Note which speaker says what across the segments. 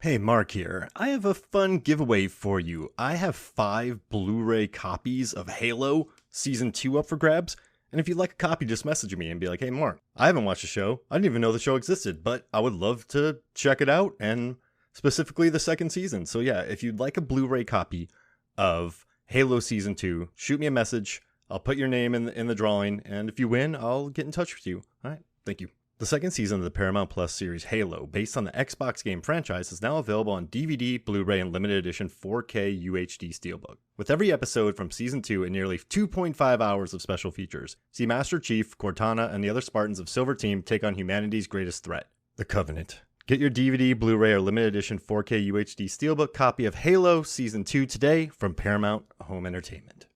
Speaker 1: Hey, Mark here. I have a fun giveaway for you. I have 5 Blu-ray copies of Halo Season 2 up for grabs, and if you'd like a copy, just message me and be like, hey, Mark, I haven't watched the show. I didn't even know the show existed, but I would love to check it out, and specifically the second season. So yeah, if you'd like a Blu-ray copy of Halo Season 2, shoot me a message. I'll put your name in the drawing, and if you win, I'll get in touch with you. All right, thank you. The second season of the Paramount Plus series Halo, based on the Xbox game franchise, is now available on DVD, Blu-ray, and limited edition 4K UHD Steelbook. With every episode from Season 2 and nearly 2.5 hours of special features, see Master Chief, Cortana, and the other Spartans of Silver Team take on humanity's greatest threat, the Covenant. Get your DVD, Blu-ray, or limited edition 4K UHD Steelbook copy of Halo Season 2 today from Paramount Home Entertainment.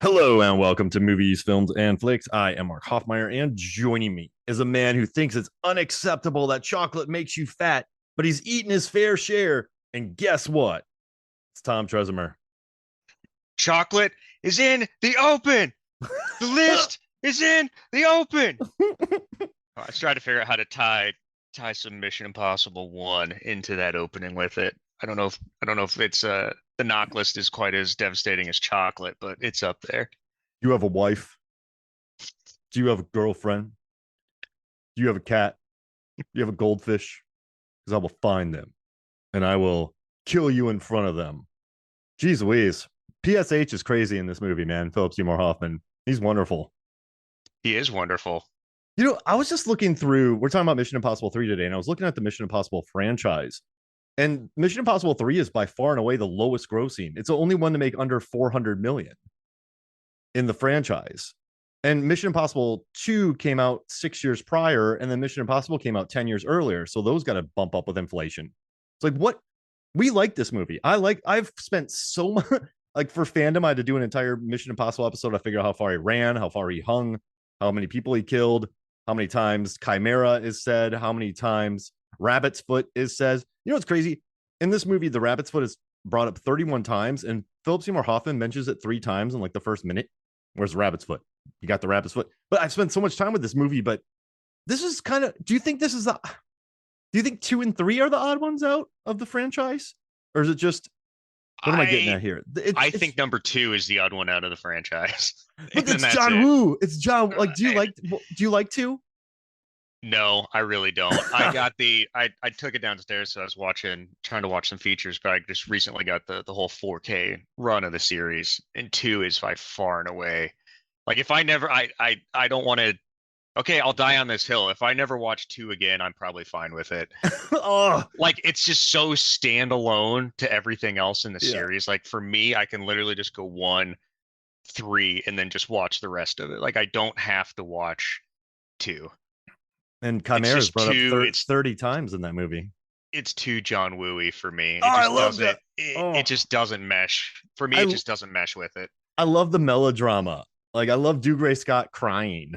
Speaker 1: Hello and welcome to Movies, Films, and Flicks. I am Mark Hoffmeyer, and joining me is a man who thinks it's unacceptable that chocolate makes you fat, but he's eaten his fair share. And guess what? It's Tom Tresimer.
Speaker 2: Chocolate is in the open. The list is in the open. I was trying to figure out how to tie some Mission Impossible 1 into that opening with it. I don't know if it's the knock list is quite as devastating as chocolate, but it's up there.
Speaker 1: You have a wife? Do you have a girlfriend? Do you have a cat? Do you have a goldfish? Because I will find them and I will kill you in front of them. Jeez Louise. PSH is crazy in this movie, man. Philip Seymour Hoffman. He's wonderful.
Speaker 2: He is wonderful.
Speaker 1: You know, I was just looking through, we're talking about Mission Impossible 3 today, and I was looking at the Mission Impossible franchise. And Mission Impossible 3 is by far and away the lowest grossing. It's the only one to make under 400 million in the franchise. And Mission Impossible 2 came out 6 years prior, and then Mission Impossible came out 10 years earlier. So those got to bump up with inflation. It's like, what? We like this movie. I've spent so much, like for fandom, I had to do an entire Mission Impossible episode to figure out how far he ran, how far he hung, how many people he killed, how many times Chimera is said, how many times Rabbit's Foot is says. You know what's crazy? In this movie, the Rabbit's Foot is brought up 31 times, and Philip Seymour Hoffman mentions it 3 times in like the first minute. Where's the Rabbit's Foot? You got the Rabbit's Foot. But I've spent so much time with this movie, but this is kind of, do you think 2 and 3 are the odd ones out of the franchise? Or is it just, what am I getting at here?
Speaker 2: I think number 2 is the odd one out of the franchise.
Speaker 1: But it's John Woo. It's John. Like, do you like 2?
Speaker 2: No, I really don't. I took it downstairs, so I was trying to watch some features, but I just recently got the whole 4K run of the series, and 2 is by far and away. Like if I don't want to, okay, I'll die on this hill. If I never watch 2 again, I'm probably fine with it.
Speaker 1: Oh,
Speaker 2: like it's just so standalone to everything else in the series. Like for me, I can literally just go 1, 3, and then just watch the rest of it. Like I don't have to watch 2.
Speaker 1: And Chimera is brought up 30 times in that movie.
Speaker 2: It's too John Woo-y for me.
Speaker 1: I love that.
Speaker 2: It just doesn't mesh. For me, it just doesn't mesh with it.
Speaker 1: I love the melodrama. Like, I love Dougray Scott crying.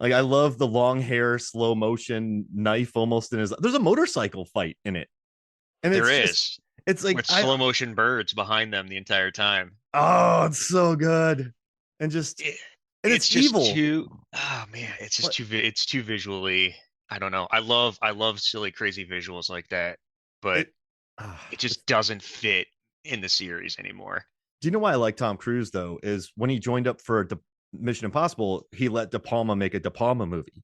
Speaker 1: Like, I love the long hair, slow motion knife almost in his... There's a motorcycle fight in it. And it's like...
Speaker 2: With slow motion birds behind them the entire time.
Speaker 1: Oh, it's so good. And just... And it's
Speaker 2: just
Speaker 1: evil.
Speaker 2: It's too visually. I don't know. I love silly, crazy visuals like that, but it just doesn't fit in the series anymore.
Speaker 1: Do you know why I like Tom Cruise though? Is when he joined up for Mission Impossible, he let De Palma make a De Palma movie.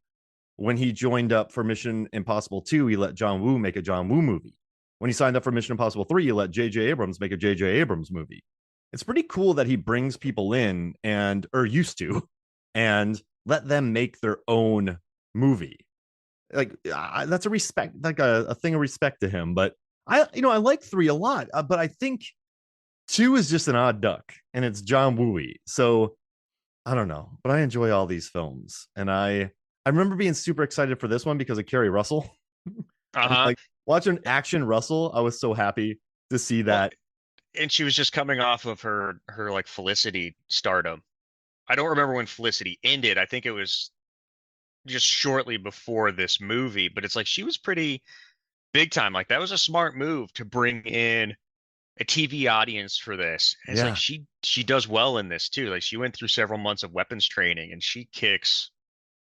Speaker 1: When he joined up for Mission Impossible 2, he let John Woo make a John Woo movie. When he signed up for Mission Impossible 3, he let J.J. Abrams make a J.J. Abrams movie. It's pretty cool that he brings people in or used to, and let them make their own movie. Like that's a respect, like a thing of respect to him. But I like 3 a lot, but I think 2 is just an odd duck, and it's John Wooey. So I don't know, but I enjoy all these films, and I remember being super excited for this one because of Kerry Russell. Like watching Action Russell, I was so happy to see that.
Speaker 2: and she was just coming off of her like Felicity stardom. I don't remember when Felicity ended. I think it was just shortly before this movie, but it's like she was pretty big time. Like that was a smart move to bring in a TV audience for this. And it's like
Speaker 1: Yeah.
Speaker 2: she does well in this too. Like she went through several months of weapons training and she kicks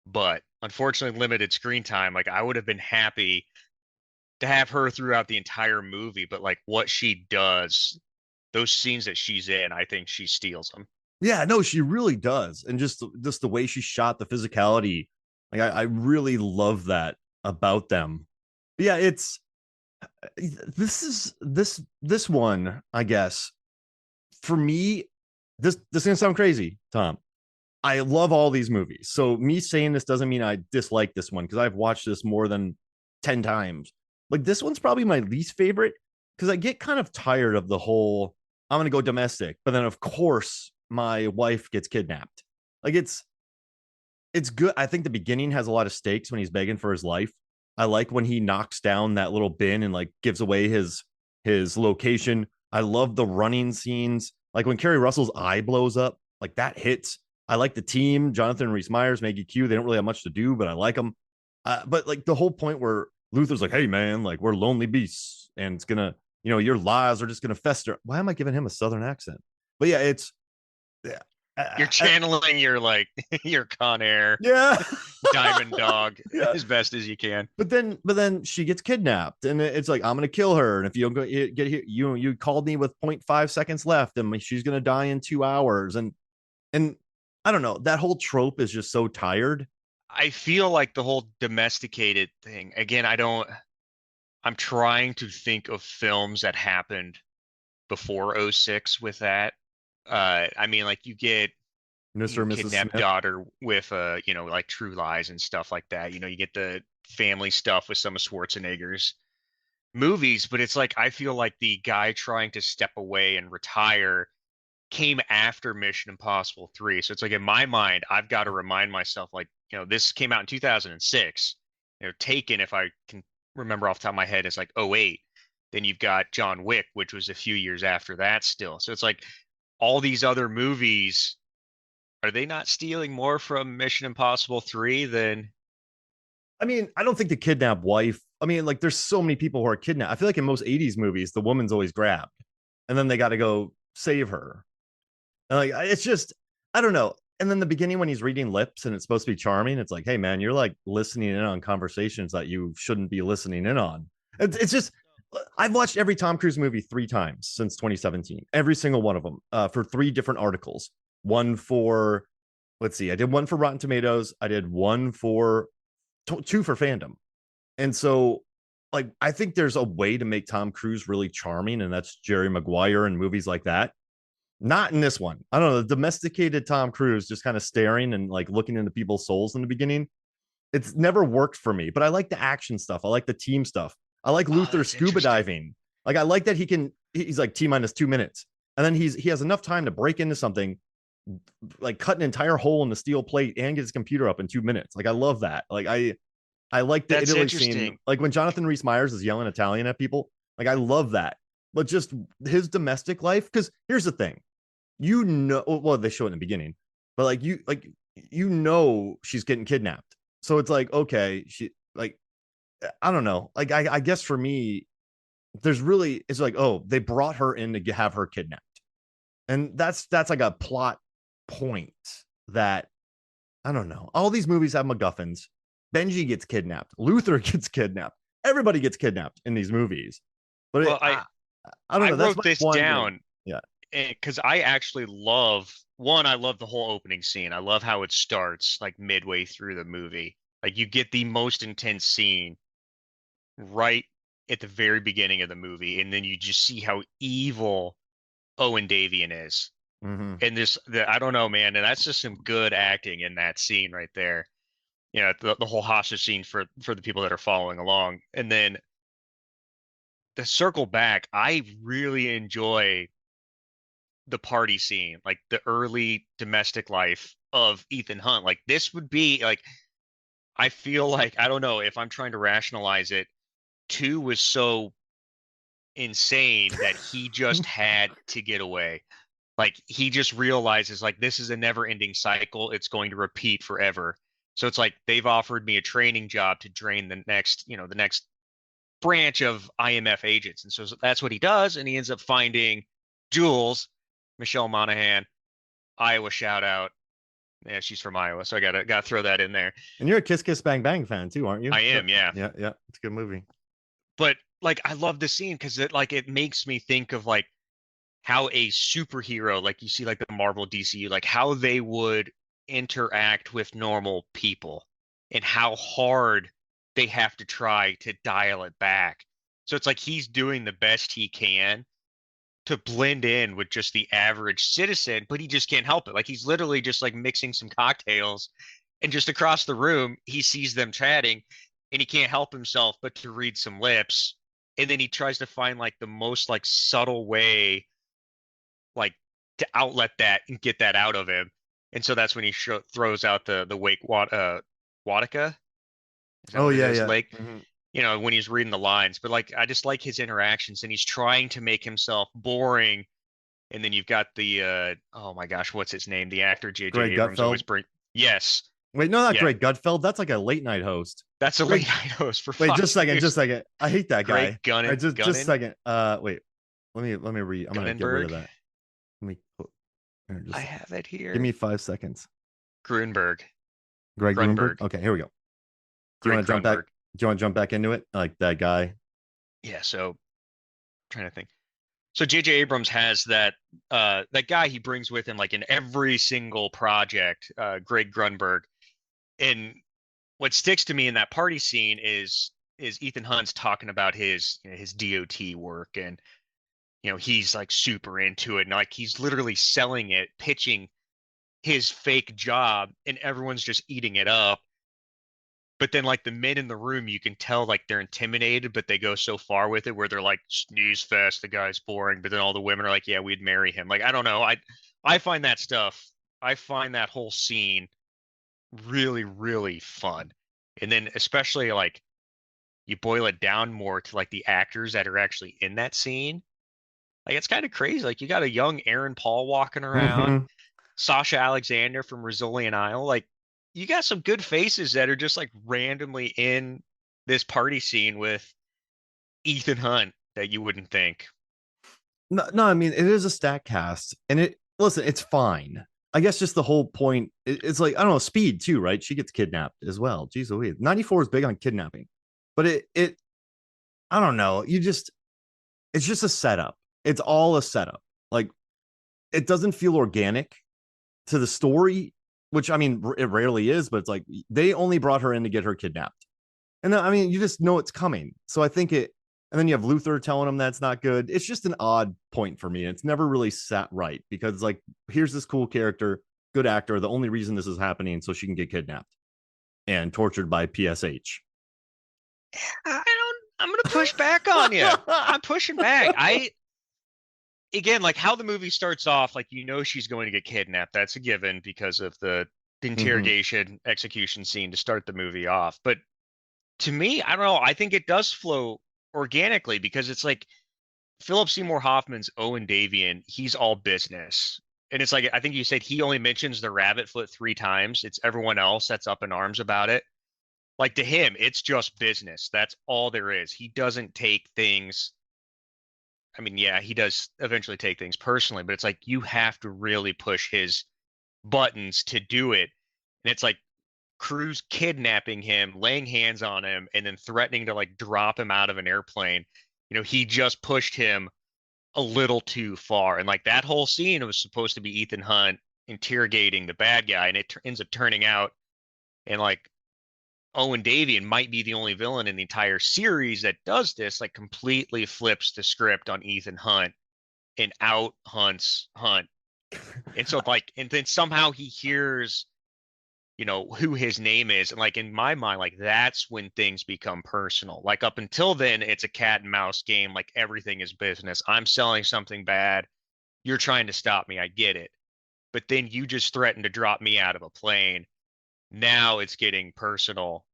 Speaker 2: butt. Unfortunately, limited screen time. Like I would have been happy to have her throughout the entire movie, but like what she does, those scenes that she's in, I think she steals them.
Speaker 1: Yeah, no, she really does. And just the way she shot, the physicality, like I really love that about them. But yeah, it's this one, I guess, for me, this is gonna sound crazy, Tom. I love all these movies. So me saying this doesn't mean I dislike this one because I've watched this more than 10 times. Like this one's probably my least favorite because I get kind of tired of the whole I'm gonna go domestic, but then of course my wife gets kidnapped. Like it's good. I think the beginning has a lot of stakes when he's begging for his life. I like when he knocks down that little bin and like gives away his location. I love the running scenes. Like when Kerry Russell's eye blows up, like that hits. I like the team, Jonathan Rhys Meyers, Maggie Q. They don't really have much to do, but I like them. But like the whole point where Luther's like, "Hey man, like we're lonely beasts, and it's gonna, your lies are just gonna fester." Why am I giving him a southern accent? But yeah, it's yeah,
Speaker 2: You're channeling your like your Con Air
Speaker 1: yeah,
Speaker 2: Diamond Dog
Speaker 1: yeah.
Speaker 2: as best as you can.
Speaker 1: But then she gets kidnapped, and it's like I'm gonna kill her. And if you don't get here, you called me with 0.5 seconds left, and she's gonna die in 2 hours. And I don't know. That whole trope is just so tired.
Speaker 2: I feel like the whole domesticated thing, again, I'm trying to think of films that happened before '06 with that. I mean, like you get
Speaker 1: Mr. and Mrs.
Speaker 2: kidnapped
Speaker 1: Smith.
Speaker 2: daughter with like True Lies and stuff like that. You get the family stuff with some of Schwarzenegger's movies, but it's like I feel like the guy trying to step away and retire came after Mission Impossible 3. So it's like in my mind, I've got to remind myself like, this came out in 2006. Taken, if I can remember off the top of my head, is like '08. Then you've got John Wick, which was a few years after that still. So it's like all these other movies, are they not stealing more from Mission Impossible 3 than
Speaker 1: I mean, I don't think the kidnapped wife. I mean, like, there's so many people who are kidnapped. I feel like in most '80s movies, the woman's always grabbed, and then they got to go save her. And like, it's just, I don't know. And then the beginning when he's reading lips and it's supposed to be charming, it's like, hey man, you're like listening in on conversations that you shouldn't be listening in on. It's just, I've watched every Tom Cruise movie 3 times since 2017, every single one of them, for 3 different articles. One for, let's see, I did one for Rotten Tomatoes, I did one for two for fandom. And so, like, I think there's a way to make Tom Cruise really charming, and that's Jerry Maguire and movies like that. Not in this one. I don't know. The domesticated Tom Cruise just kind of staring and like looking into people's souls in the beginning. It's never worked for me, but I like the action stuff. I like the team stuff. I like
Speaker 2: oh,
Speaker 1: Luther
Speaker 2: that's
Speaker 1: scuba
Speaker 2: interesting.
Speaker 1: diving. Like I like that he's like T-2 minutes. And then he has enough time to break into something, like cut an entire hole in the steel plate and get his computer up in 2 minutes. Like I love that. Like I like the
Speaker 2: That's
Speaker 1: Italy scene.
Speaker 2: interesting.
Speaker 1: Like when Jonathan Rhys Meyers is yelling Italian at people. Like I love that. But just his domestic life, because here's the thing, well they show it in the beginning, but she's getting kidnapped, so it's like, okay, she like, I don't know, like I guess for me there's really, it's like, oh, they brought her in to have her kidnapped, and that's like a plot point that, I don't know, all these movies have MacGuffins. Benji gets kidnapped, Luther gets kidnapped, everybody gets kidnapped in these movies, but
Speaker 2: Well,
Speaker 1: I don't
Speaker 2: I
Speaker 1: know, that's
Speaker 2: wrote
Speaker 1: my
Speaker 2: this
Speaker 1: one like,
Speaker 2: down
Speaker 1: yeah.
Speaker 2: because I actually love one, I love the whole opening scene. I love how it starts like midway through the movie. Like you get the most intense scene right at the very beginning of the movie, and then you just see how evil Owen Davian is.
Speaker 1: Mm-hmm.
Speaker 2: And I don't know, man, and that's just some good acting in that scene right there. The whole hostage scene for the people that are following along. And then the circle back, I really enjoy the party scene, like the early domestic life of Ethan Hunt. Like this would be like, I feel like, I don't know if I'm trying to rationalize it, two was so insane that he just had to get away. Like he just realizes like this is a never-ending cycle. It's going to repeat forever. So it's like they've offered me a training job to drain the next, the next branch of IMF agents. And so that's what he does. And he ends up finding Jules, Michelle Monaghan, Iowa shout out. Yeah, she's from Iowa, so I gotta throw that in there.
Speaker 1: And you're a Kiss Kiss Bang Bang fan too, aren't you?
Speaker 2: I am, yeah.
Speaker 1: Yeah, yeah. It's a good movie.
Speaker 2: But like I love the scene because it makes me think of like how a superhero, like you see like the Marvel DCU, like how they would interact with normal people and how hard they have to try to dial it back. So it's like he's doing the best he can to blend in with just the average citizen, but he just can't help it. Like he's literally just like mixing some cocktails and just across the room, he sees them chatting and he can't help himself but to read some lips. And then he tries to find like the most like subtle way like to outlet that and get that out of him. And so that's when he throws out the wake Watica. Is that
Speaker 1: Oh
Speaker 2: what it
Speaker 1: yeah,
Speaker 2: is?
Speaker 1: yeah.
Speaker 2: Lake.
Speaker 1: Mhm.
Speaker 2: When he's reading the lines. But like I just like his interactions and he's trying to make himself boring. And then you've got the oh my gosh, what's his name? The actor J.J.
Speaker 1: Greg
Speaker 2: Abrams always
Speaker 1: Gutfeld.
Speaker 2: bring. Yes.
Speaker 1: Wait, no, not
Speaker 2: Yeah.
Speaker 1: Greg Gutfeld. That's like a late night host.
Speaker 2: That's a
Speaker 1: Greg,
Speaker 2: late night host for
Speaker 1: wait,
Speaker 2: Fox
Speaker 1: just a
Speaker 2: News.
Speaker 1: second. I hate that guy.
Speaker 2: Greg Gunnan.
Speaker 1: Just a
Speaker 2: Gunnan?
Speaker 1: second. Wait. Let me read. I'm gonna get rid of
Speaker 2: Gunnenberg.
Speaker 1: that. Let me
Speaker 2: I have it here.
Speaker 1: give me 5 seconds.
Speaker 2: Grunberg.
Speaker 1: Greg Grunberg.
Speaker 2: Grunberg.
Speaker 1: Okay, here we go. Do you
Speaker 2: Greg
Speaker 1: want to jump back?
Speaker 2: Grunberg.
Speaker 1: Do you want to jump back into it? Like that guy.
Speaker 2: Yeah, so trying to think. So J.J. Abrams has that guy he brings with him like in every single project, Greg Grunberg. And what sticks to me in that party scene is Ethan Hunt's talking about his DOT work and he's like super into it and like he's literally selling it, pitching his fake job and everyone's just eating it up. But then like the men in the room, you can tell like they're intimidated, but they go so far with it where they're like, snooze fest, the guy's boring. But then all the women are like, yeah, we'd marry him. Like, I don't know. I find that stuff, I find that whole scene really, really fun. And then especially like you boil it down more to like the actors that are actually in that scene. Like it's kind of crazy. Like you got a young Aaron Paul walking around, Sasha Alexander from Rizzolian Isle. Like you got some good faces that are just like randomly in this party scene with Ethan Hunt that you wouldn't think.
Speaker 1: No, I mean it is a stack cast, and it's fine. I guess just the whole point. It's like I don't know, Speed too, right? She gets kidnapped as well. Jeez Louise, 94 is big on kidnapping, but I don't know. It's just a setup. It's all a setup. Like it doesn't feel organic to the story, which I mean it rarely is. But it's like they only brought her in to get her kidnapped, and then, I mean you just know it's coming. So I think it. And then you have Luther telling him that's not good. It's just an odd point for me. It's never really sat right because, like, here's this cool character, good actor. The only reason this is happening so she can get kidnapped and tortured by PSH.
Speaker 2: I'm gonna push back on you. I'm pushing back. Again, like how the movie starts off, like she's going to get kidnapped. That's a given because of the interrogation execution scene to start the movie off. But to me, I don't know. I think it does flow organically because it's like Philip Seymour Hoffman's Owen Davian, he's all business. And it's like I think you said he only mentions the rabbit foot 3 times. It's everyone else that's up in arms about it. Like to him, it's just business. That's all there is. He doesn't take things. I mean, yeah, he does eventually take things personally, but it's like you have to really push his buttons to do it. And it's like Cruz kidnapping him, laying hands on him, and then threatening to like drop him out of an airplane. He just pushed him a little too far. And like that whole scene was supposed to be Ethan Hunt interrogating the bad guy, and it ends up turning out and like Owen Davian might be the only villain in the entire series that does this, like completely flips the script on Ethan Hunt and out hunts Hunt. And so like, and then somehow he hears who his name is. And like in my mind, like that's when things become personal. Like up until then, it's a cat and mouse game. Like everything is business. I'm selling something bad. You're trying to stop me. I get it. But then you just threatened to drop me out of a plane. Now it's getting personal.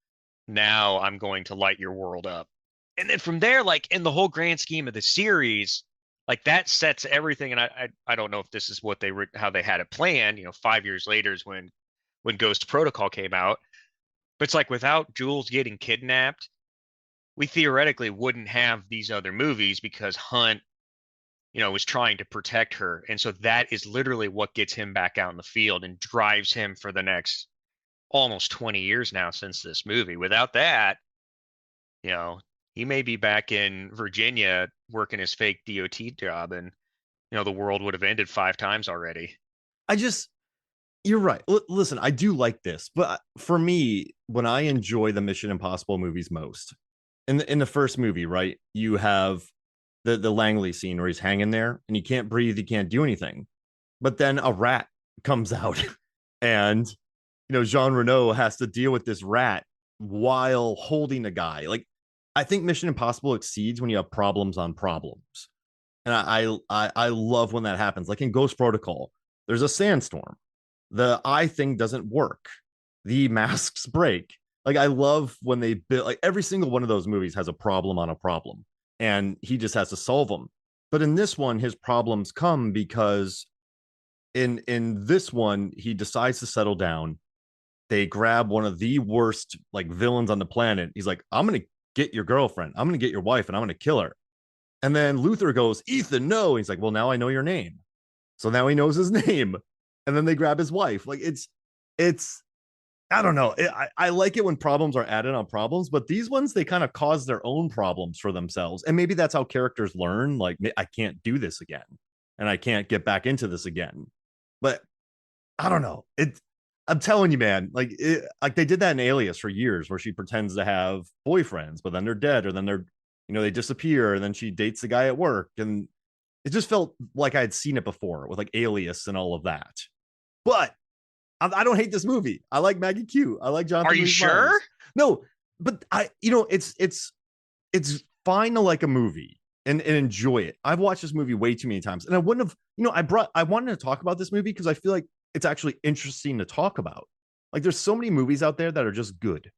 Speaker 2: Now I'm going to light your world up. And then from there, like in the whole grand scheme of the series, like that sets everything. And I don't know if this is what they were, how they had it planned. 5 years later is when Ghost Protocol came out. But it's like without Jules getting kidnapped, we theoretically wouldn't have these other movies because Hunt, was trying to protect her. And so that is literally what gets him back out in the field and drives him for the next almost 20 years now since this movie. Without that, you know, he may be back in Virginia working his fake DOT job and, the world would have ended 5 times already.
Speaker 1: I just, you're right. Listen, I do like this, but for me, when I enjoy the Mission Impossible movies most, in the first movie, right, you have the Langley scene where he's hanging there and he can't breathe, he can't do anything. But then a rat comes out and Jean Reno has to deal with this rat while holding a guy. Like, I think Mission Impossible exceeds when you have problems on problems. And I love when that happens. Like in Ghost Protocol, there's a sandstorm. The eye thing doesn't work. The masks break. Like, I love when they build, like, every single one of those movies has a problem on a problem and he just has to solve them. But in this one, his problems come because in this one, he decides to settle down. They grab one of the worst like villains on the planet. He's like, I'm gonna get your girlfriend, I'm gonna get your wife, and I'm gonna kill her. And then Luther goes, Ethan, no. He's like, well, now I know your name. So now he knows his name. And then they grab his wife. Like, it's I don't know. I like it when problems are added on problems, but these ones, they kind of cause their own problems for themselves. And maybe that's how characters learn. Like, I can't do this again and I can't get back into this again. But I don't know. I'm telling you, man, like they did that in Alias for years where she pretends to have boyfriends, but then they're dead or then they disappear and then she dates the guy at work. And it just felt like I had seen it before with like Alias and all of that. But I don't hate this movie. I like Maggie Q. I like Jonathan
Speaker 2: Are you
Speaker 1: Rhys
Speaker 2: sure?
Speaker 1: Meyers. No, but it's fine to like a movie and enjoy it. I've watched this movie way too many times, and I wouldn't have. I wanted to talk about this movie because I feel like it's actually interesting to talk about. Like, there's so many movies out there that are just good,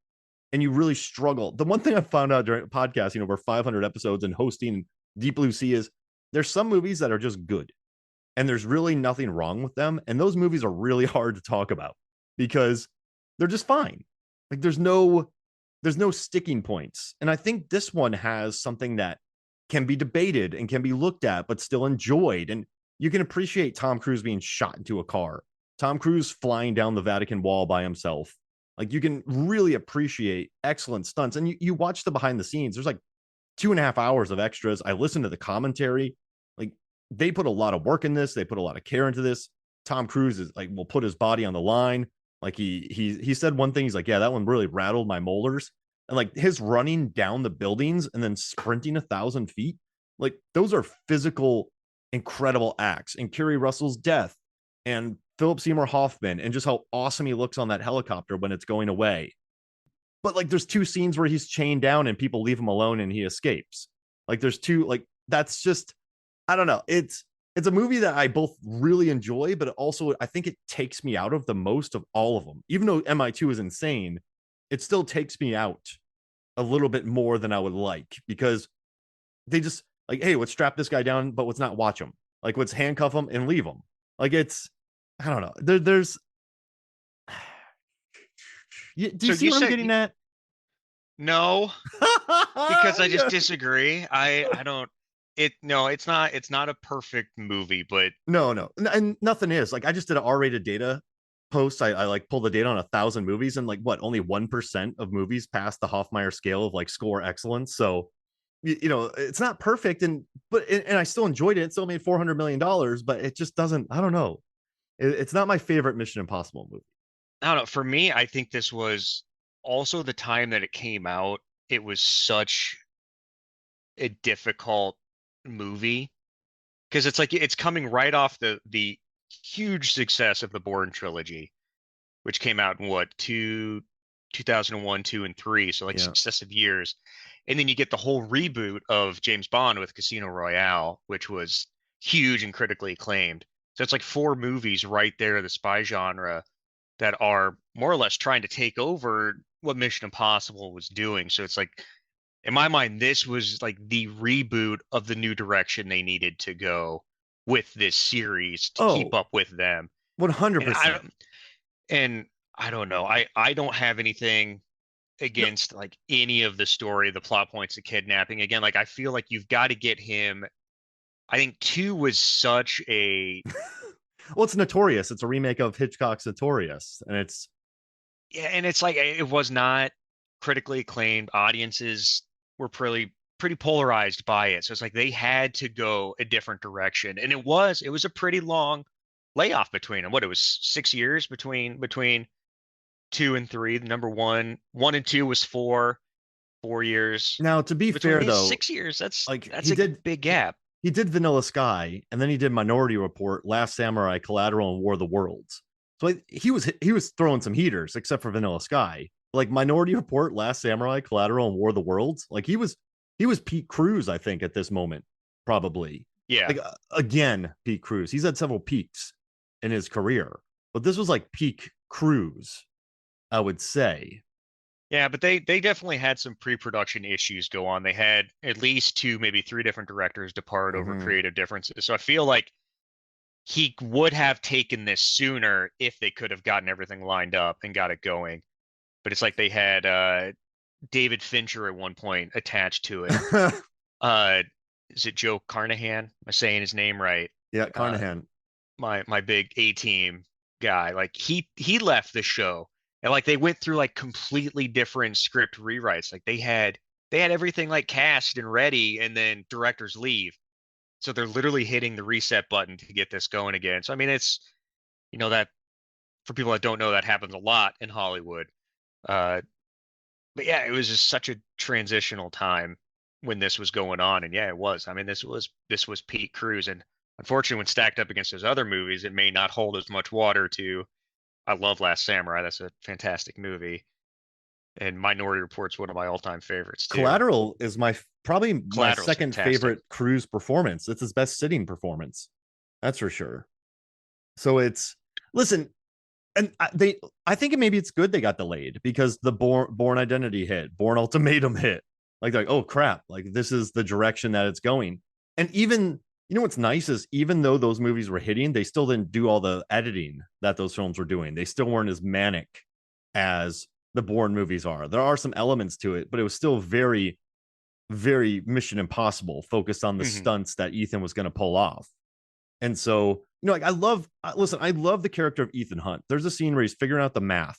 Speaker 1: and you really struggle. The one thing I found out during a podcast, we're 500 episodes and hosting Deep Blue Sea, is there's some movies that are just good and there's really nothing wrong with them. And those movies are really hard to talk about because they're just fine. Like, there's no sticking points. And I think this one has something that can be debated and can be looked at, but still enjoyed. And you can appreciate Tom Cruise being shot into a car, Tom Cruise flying down the Vatican wall by himself. Like, you can really appreciate excellent stunts. And you watch the behind the scenes. There's like 2.5 hours of extras. I listened to the commentary. Like, they put a lot of work in this. They put a lot of care into this. Tom Cruise is like, will put his body on the line. Like, he said one thing. He's like, yeah, that one really rattled my molars. And like his running down the buildings and then sprinting 1,000 feet, like, those are physical, incredible acts. And Kerry Russell's death and Philip Seymour Hoffman and just how awesome he looks on that helicopter when it's going away. But like, there's two scenes where he's chained down and people leave him alone and he escapes. Like, there's two, like, that's just, I don't know. It's a movie that I both really enjoy, but also I think it takes me out of the most of all of them. Even though MI2 is insane, it still takes me out a little bit more than I would like because they just like, hey, let's strap this guy down, but let's not watch him. Like, let's handcuff him and leave him. Like, I don't know. There's do you
Speaker 2: So
Speaker 1: see
Speaker 2: you
Speaker 1: what I'm
Speaker 2: said
Speaker 1: getting at?
Speaker 2: no, because I just
Speaker 1: Yeah.
Speaker 2: disagree. I don't it no, it's not a perfect movie, but
Speaker 1: No. And nothing is. Like, I just did an R-rated data post. I like pulled the data on 1,000 movies, and like, what, only 1% of movies pass the Hoffmeyer scale of like score excellence. So it's not perfect, and I still enjoyed it. It still made $400 million, but it just doesn't. I don't know. It's not my favorite Mission Impossible movie.
Speaker 2: I don't know. For me, I think this was also the time that it came out. It was such a difficult movie because it's like it's coming right off the huge success of the Bourne trilogy, which came out in what, 2001, 2, and 3, so like
Speaker 1: Yeah.
Speaker 2: successive years. And then you get the whole reboot of James Bond with Casino Royale, which was huge and critically acclaimed. So it's like 4 movies right there, the spy genre, that are more or less trying to take over what Mission Impossible was doing. So it's like in my mind, this was like the reboot of the new direction they needed to go with this series to keep
Speaker 1: Oh,
Speaker 2: up with them. And
Speaker 1: 100%.
Speaker 2: I don't know. I don't have anything
Speaker 1: No,
Speaker 2: against like any of the story, the plot points, the kidnapping. Again, like I feel like you've got to get him. I think two was such a
Speaker 1: well, it's Notorious. It's a remake of Hitchcock's Notorious, and it's
Speaker 2: yeah, and it's like it was not critically acclaimed. Audiences were pretty polarized by it. So it's like they had to go a different direction. And it was a pretty long layoff between them. What it was 6 years between two and three. The number one and two was 4 years.
Speaker 1: now to be
Speaker 2: Between
Speaker 1: fair
Speaker 2: these
Speaker 1: though,
Speaker 2: 6 years, that's
Speaker 1: like
Speaker 2: that's a big gap.
Speaker 1: he did Vanilla Sky, and then he did Minority Report, Last Samurai, Collateral, and War of the Worlds. So he was throwing some heaters, except for Vanilla Sky. Like Minority Report, Last Samurai, Collateral, and War of the Worlds. Like he was Pete Cruz, I think, at this moment, probably.
Speaker 2: Yeah.
Speaker 1: Like again, Pete Cruz. He's had several peaks in his career, but this was like peak Cruz, I would say.
Speaker 2: Yeah, but they definitely had some pre-production issues go on. They had at least two, maybe three different directors depart over
Speaker 1: Mhm.
Speaker 2: creative differences. So I feel like he would have taken this sooner if they could have gotten everything lined up and got it going. But it's like they had David Fincher at one point attached to it. Uh, is it Joe Carnahan? Am I saying his name right?
Speaker 1: Yeah,
Speaker 2: Uh,
Speaker 1: Carnahan.
Speaker 2: my big A team guy. Like he left the show and like they went through like completely different script rewrites. Like they had everything like cast and ready, and then directors leave. So they're literally hitting the reset button to get this going again. So I mean it's that for people that don't know, that happens a lot in Hollywood. Uh but yeah, it was just such a transitional time when this was going on. And yeah, it was. I mean, this was Pete Cruz. And unfortunately, when stacked up against those other movies, it may not hold as much water to I love Last Samurai. That's a fantastic movie. And Minority Report's one of my all-time favorites too.
Speaker 1: Collateral is probably my
Speaker 2: Collateral's
Speaker 1: second
Speaker 2: fantastic.
Speaker 1: favorite Cruise performance. It's his best sitting performance. That's for sure. So it's listen, and I think maybe it's good they got delayed because the Born Identity hit, Born Ultimatum hit. Like oh crap, like this is the direction that it's going. And even what's nice is even though those movies were hitting, they still didn't do all the editing that those films were doing. They still weren't as manic as the Bourne movies are. There are some elements to it, but it was still very, very Mission Impossible, focused on the
Speaker 2: Hmm.
Speaker 1: stunts that Ethan was going to pull off. And so, like listen, I love the character of Ethan Hunt. There's a scene where he's figuring out the math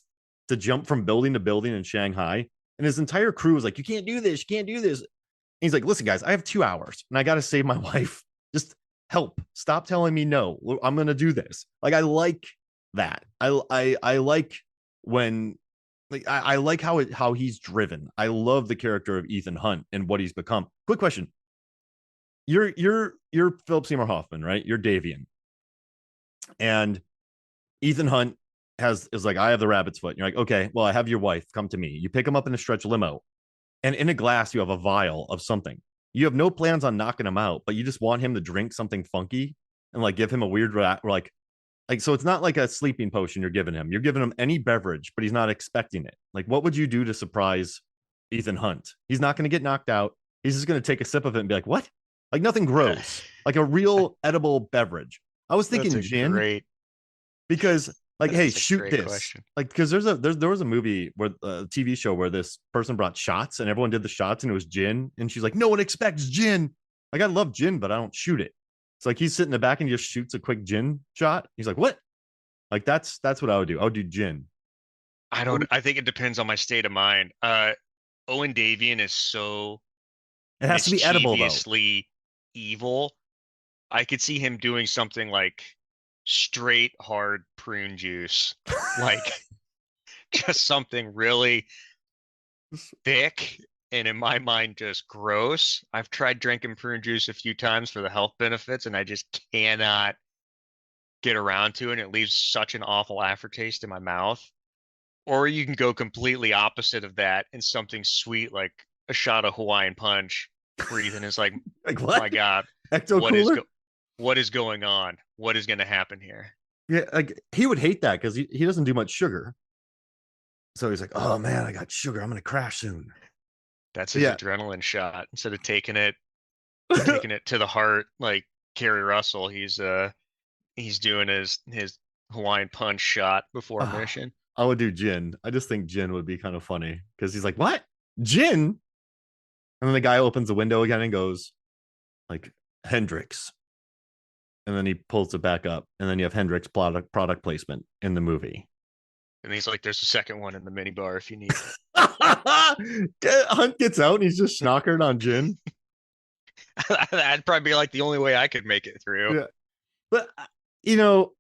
Speaker 1: to jump from building to building in Shanghai. And his entire crew is like, you can't do this. You can't do this. And he's like, listen, guys, I have 2 hours and I got to save my wife. Just help. Stop telling me no. I'm going to do this. Like, I like that. I like when like I like how he's driven. I love the character of Ethan Hunt and what he's become. Quick question. You're Philip Seymour Hoffman, right? You're Davian. And Ethan Hunt is like, I have the rabbit's foot. And you're like, okay, well, I have your wife. Come to me. You pick him up in a stretch limo, and in a glass, you have a vial of something. You have no plans on knocking him out, but you just want him to drink something funky and like give him a weird like so it's not like a sleeping potion you're giving him. You're giving him any beverage, but he's not expecting it. Like, what would you do to surprise Ethan Hunt? He's not going to get knocked out. He's just going to take a sip of it and be like, "What?" Like nothing gross. Like a real edible beverage. I was
Speaker 2: That's
Speaker 1: thinking
Speaker 2: a
Speaker 1: gin
Speaker 2: great
Speaker 1: because like, hey,
Speaker 2: that's a
Speaker 1: shoot
Speaker 2: great
Speaker 1: this.
Speaker 2: question.
Speaker 1: Like, because there was a movie where a TV show where this person brought shots and everyone did the shots and it was gin. And she's like, no one expects gin. Like, I love gin, but I don't shoot it. It's like he's sitting in the back and he just shoots a quick gin shot. He's like, what? Like that's what I would do. I would do gin.
Speaker 2: I
Speaker 1: What
Speaker 2: don't
Speaker 1: would-
Speaker 2: I think it depends on my state of mind. Owen Davian is so
Speaker 1: It has to be edible though.
Speaker 2: mischievously evil. I could see him doing something like straight hard prune juice, like just something really thick and in my mind just gross. I've tried drinking prune juice a few times for the health benefits and I just cannot get around to it. And it leaves such an awful aftertaste in my mouth. Or you can go completely opposite of that and something sweet like a shot of Hawaiian punch. Breathing is like,
Speaker 1: Like
Speaker 2: my
Speaker 1: what?
Speaker 2: God,
Speaker 1: Ecto
Speaker 2: what is
Speaker 1: cooler?
Speaker 2: go what is going on? What is going to happen here?
Speaker 1: Yeah, like he would hate that because he doesn't do much sugar. So he's like, oh man, I got sugar. I'm gonna crash soon.
Speaker 2: That's his
Speaker 1: Yeah.
Speaker 2: adrenaline shot. Instead of taking it to the heart like Kerry Russell, he's doing his Hawaiian punch shot before a
Speaker 1: Ah,
Speaker 2: mission.
Speaker 1: I would do Jin. I just think Jin would be kind of funny because he's like, "What? Jin?" And then the guy opens the window again and goes, like, Hendrix. And then he pulls it back up. And then you have Hendrix product placement in the movie.
Speaker 2: And he's like, "There's a second one in the minibar if you need."
Speaker 1: Hunt gets out and he's just schnockering on Jin.
Speaker 2: That'd probably be like the only way I could make it through.
Speaker 1: Yeah. But, you know,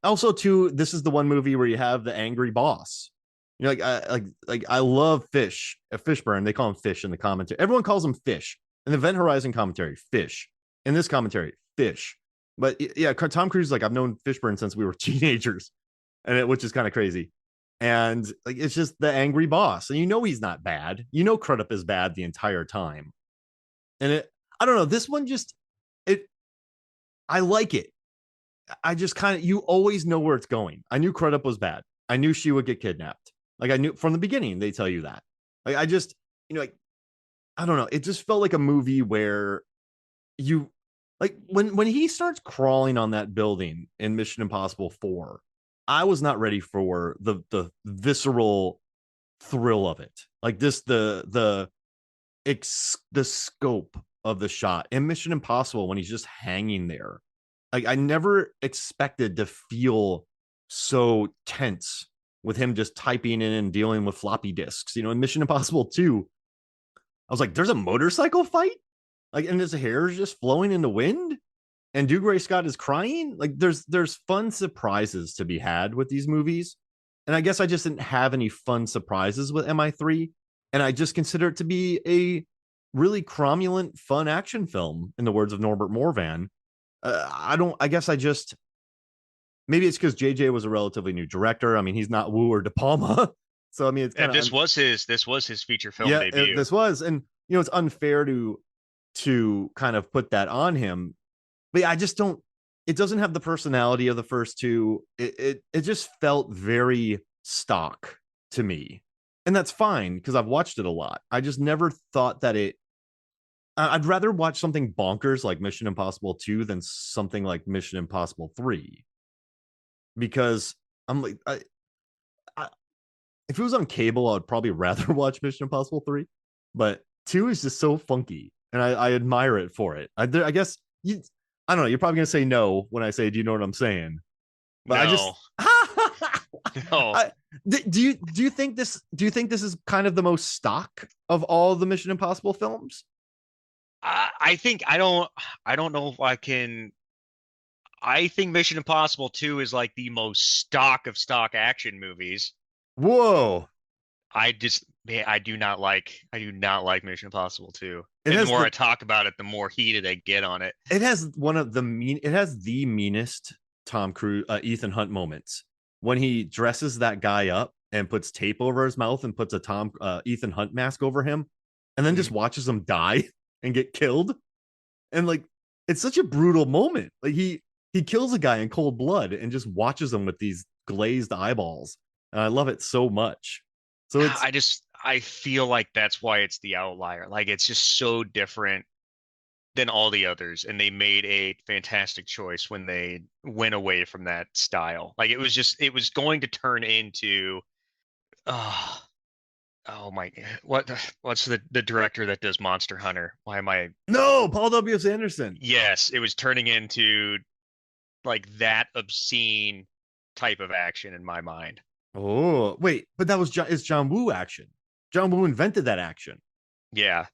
Speaker 1: also, too, this is the one movie where you have the angry boss. You know, like I love Fish, a Fishburne. They call him Fish in the commentary. Everyone calls him Fish in the Event Horizon commentary. Fish in this commentary, Fish. But yeah, Tom Cruise is like, I've known Fishburne since we were teenagers, which is kind of crazy. And like, it's just the angry boss, and you know he's not bad. You know Crudup is bad the entire time, and I don't know. This one just it. I like it. I just kind of, you always know where it's going. I knew Crudup was bad. I knew she would get kidnapped. Like I knew from the beginning, they tell you that. Like I just, like, I don't know. It just felt like a movie where you, like, when he starts crawling on that building in Mission Impossible 4, I was not ready for the visceral thrill of it. Like this, the scope of the shot in Mission Impossible when he's just hanging there. Like I never expected to feel so tense with him just typing in and dealing with floppy disks. You know, in Mission Impossible 2, I was like, there's a motorcycle fight? Like, and his hair is just flowing in the wind, and Dougray Scott is crying. Like, there's fun surprises to be had with these movies. And I guess I just didn't have any fun surprises with MI3. And I just consider it to be a really cromulent, fun action film, in the words of Norbert Morvan. I guess I just, maybe it's because JJ was a relatively new director. I mean, he's not Wu or De Palma. So, I mean, it's kind
Speaker 2: And
Speaker 1: of,
Speaker 2: this was his feature film
Speaker 1: yeah,
Speaker 2: debut.
Speaker 1: this was, and, it's unfair to kind of put that on him. But yeah, I just don't, it doesn't have the personality of the first two. It just felt very stock to me. And that's fine because I've watched it a lot. I just never thought that I'd rather watch something bonkers like Mission Impossible 2 than something like Mission Impossible 3. Because I'm like, if it was on cable, I'd probably rather watch Mission Impossible 3. But 2 is just so funky, and I admire it for it. I guess I don't know. You're probably gonna say no when I say, "Do you know what I'm saying?" But I just,
Speaker 2: No, no.
Speaker 1: I, do you think this is kind of the most stock of all the Mission Impossible films?
Speaker 2: I think I don't know if I can. I think Mission Impossible 2 is like the most stock of stock action movies.
Speaker 1: Whoa!
Speaker 2: Man, I do not like Mission Impossible 2.
Speaker 1: It
Speaker 2: And the
Speaker 1: has
Speaker 2: more
Speaker 1: the
Speaker 2: I talk about it, the more heated I get on it.
Speaker 1: it has one of the mean it has the meanest Tom Cruise Ethan Hunt moments when he dresses that guy up and puts tape over his mouth and puts a Ethan Hunt mask over him, and then just
Speaker 2: Mhm.
Speaker 1: watches him die and get killed. And like, it's such a brutal moment. Like he kills a guy in cold blood and just watches him with these glazed eyeballs. And I love it so much. So it's,
Speaker 2: I feel like that's why it's the outlier. Like it's just so different than all the others, and they made a fantastic choice when they went away from that style. Like it was going to turn into uh oh my, what's the director that does Monster Hunter? Why am I
Speaker 1: no, Paul W.S. Anderson.
Speaker 2: Yes, it was turning into like that obscene type of action in my mind.
Speaker 1: Oh, wait, but that was it's John Woo action. John Woo invented that action.
Speaker 2: Yeah.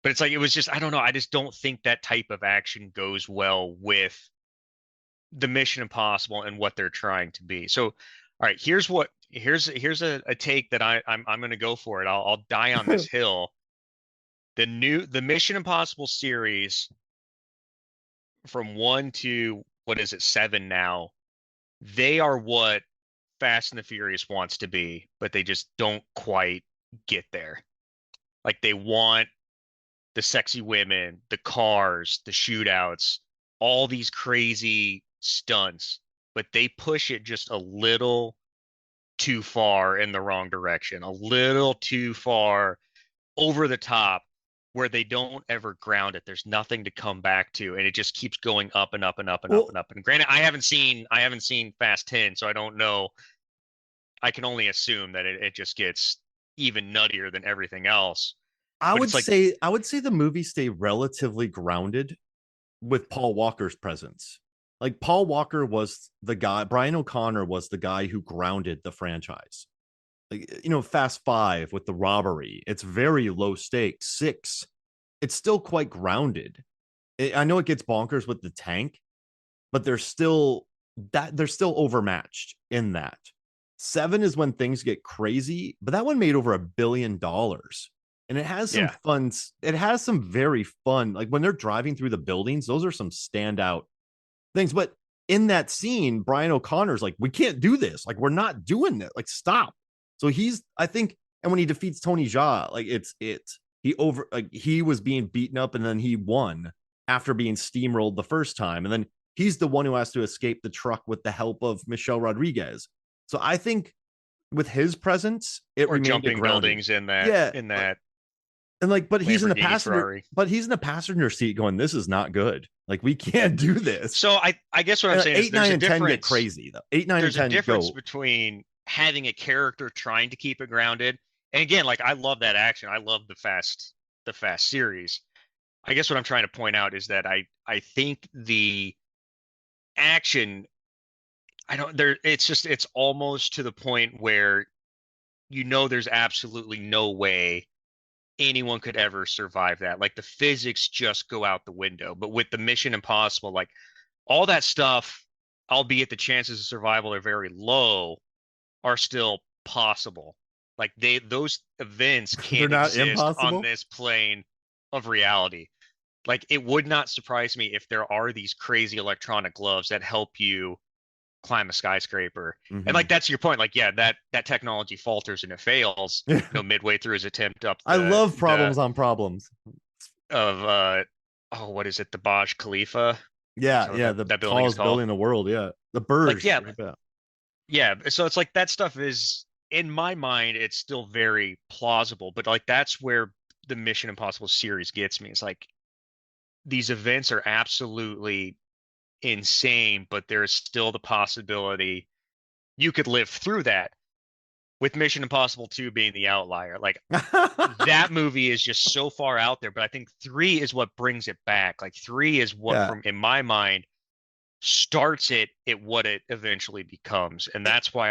Speaker 2: But it's like it was just I don't know, I just don't think that type of action goes well with the Mission Impossible and what they're trying to be. So, all right, here's a take that I'm gonna go for it. I'll die on this hill. The Mission Impossible series from one to what is it, seven now, they are what Fast and the Furious wants to be, but they just don't quite get there. Like they want the sexy women, the cars, the shootouts, all these crazy stunts, but they push it just a little too far in the wrong direction, a little too far over the top where they don't ever ground it. There's nothing to come back to, and it just keeps going up and up and up and up
Speaker 1: Well,
Speaker 2: and up. And granted, I haven't seen Fast 10, so I don't know. I can only assume that it just gets even nuttier than everything else.
Speaker 1: I
Speaker 2: But
Speaker 1: would
Speaker 2: it's like,
Speaker 1: say I would say the movie stay relatively grounded with Paul Walker's presence. Like Paul Walker was the guy, Brian O'Connor was the guy who grounded the franchise. Like, Fast Five with the robbery, it's very low stakes. Six, it's still quite grounded. I know it gets bonkers with the tank, but they're still overmatched in that. Seven is when things get crazy, but that one made over $1 billion. And it has some
Speaker 2: yeah,
Speaker 1: fun, it has some very fun, like when they're driving through the buildings, those are some standout things. But in that scene, Brian O'Connor's like, we can't do this. Like, we're not doing it. Like, stop. So I think, and when he defeats Tony Jaa, like he was being beaten up and then he won after being steamrolled the first time. And then he's the one who has to escape the truck with the help of Michelle Rodriguez. So I think with his presence, it
Speaker 2: or
Speaker 1: remained
Speaker 2: jumping
Speaker 1: grounded.
Speaker 2: buildings in that
Speaker 1: Yeah.
Speaker 2: in that
Speaker 1: And like, but he's in the
Speaker 2: Lamborghini
Speaker 1: passenger,
Speaker 2: Ferrari.
Speaker 1: but he's in the passenger seat going, this is not good. Like, we can't do this.
Speaker 2: So I guess what I'm
Speaker 1: And
Speaker 2: saying is
Speaker 1: eight,
Speaker 2: there's
Speaker 1: nine,
Speaker 2: a
Speaker 1: and 10 get
Speaker 2: difference.
Speaker 1: crazy though. Eight, nine, and
Speaker 2: There's a
Speaker 1: 10
Speaker 2: difference
Speaker 1: go.
Speaker 2: between having a character trying to keep it grounded. And again, like I love that action. I love the Fast series. I guess what I'm trying to point out is that I think the action, I don't there it's almost to the point where there's absolutely no way anyone could ever survive that. Like the physics just go out the window. But with the Mission Impossible, like all that stuff, albeit the chances of survival are very low, are still possible. Like those events
Speaker 1: They're
Speaker 2: can't
Speaker 1: not
Speaker 2: exist on
Speaker 1: impossible.
Speaker 2: this plane of reality. Like it would not surprise me if there are these crazy electronic gloves that help you climb a skyscraper. And
Speaker 1: Mm-hmm.
Speaker 2: like that's your point. Like, yeah, that technology falters and it fails, midway through his attempt up
Speaker 1: I
Speaker 2: the
Speaker 1: love
Speaker 2: the
Speaker 1: problems on problems.
Speaker 2: of oh, what is it? The Burj Khalifa? Is
Speaker 1: Yeah,
Speaker 2: that what
Speaker 1: yeah,
Speaker 2: that,
Speaker 1: the
Speaker 2: that building is
Speaker 1: tallest
Speaker 2: called?
Speaker 1: building in the world. Yeah, the
Speaker 2: Like,
Speaker 1: Burj.
Speaker 2: yeah,
Speaker 1: Yeah.
Speaker 2: yeah. So it's like that stuff is in my mind, it's still very plausible, but like that's where the Mission Impossible series gets me. It's like these events are absolutely insane, but there's still the possibility you could live through that. With Mission Impossible 2 being the outlier. Like that movie is just so far out there, but I think 3 is what brings it back. Like 3 is what
Speaker 1: Yeah,
Speaker 2: from in my mind starts it at what it eventually becomes. And that's why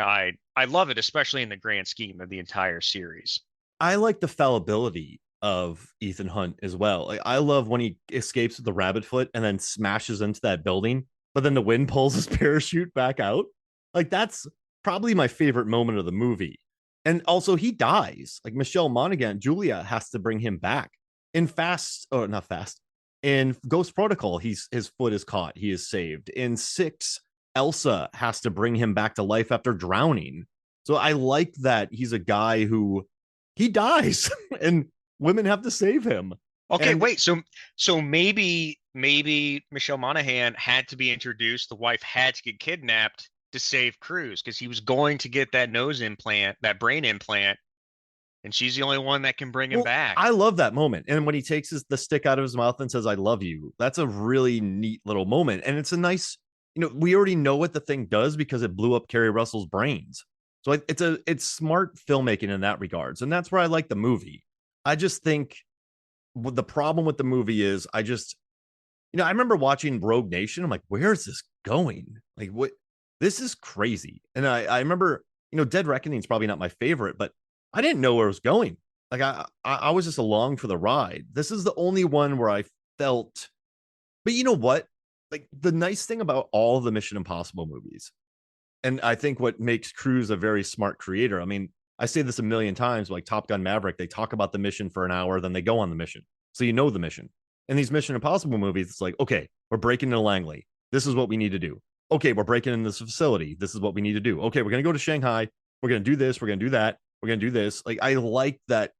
Speaker 2: I love it, especially in the grand scheme of the entire series.
Speaker 1: I like the fallibility of Ethan Hunt as well. Like, I love when he escapes with the rabbit foot and then smashes into that building, but then the wind pulls his parachute back out. Like, that's probably my favorite moment of the movie. And also, he dies. Like, Michelle Monaghan, Julia has to bring him back. In Fast, or not Fast, in Ghost Protocol, his foot is caught. He is saved. In Six, Elsa has to bring him back to life after drowning. So I like that he's a guy who he dies and women have to save him.
Speaker 2: Okay,
Speaker 1: And
Speaker 2: wait. So maybe Michelle Monaghan had to be introduced. The wife had to get kidnapped to save Cruz because he was going to get that nose implant, that brain implant, and she's the only one that can bring him
Speaker 1: well,
Speaker 2: back.
Speaker 1: I love that moment. And when he takes the stick out of his mouth and says, I love you, that's a really neat little moment. And it's a nice, we already know what the thing does because it blew up Kerry Russell's brains. So it's smart filmmaking in that regards. And that's where I like the movie. I just think the problem with the movie is I remember watching Rogue Nation. I'm like, where is this going? Like, what? This is crazy. And I remember, Dead Reckoning is probably not my favorite, but I didn't know where it was going. Like, I was just along for the ride. This is the only one where I felt, but you know what? Like, the nice thing about all the Mission Impossible movies, and I think what makes Cruise a very smart creator. I mean, I say this a million times, like Top Gun Maverick, they talk about the mission for an hour, then they go on the mission. So you know the mission. In these Mission Impossible movies, it's like, okay, we're breaking into Langley. This is what we need to do. Okay, we're breaking into this facility. This is what we need to do. Okay, we're going to go to Shanghai. We're going to do this. We're going to do that. We're going to do this. Like, I like that.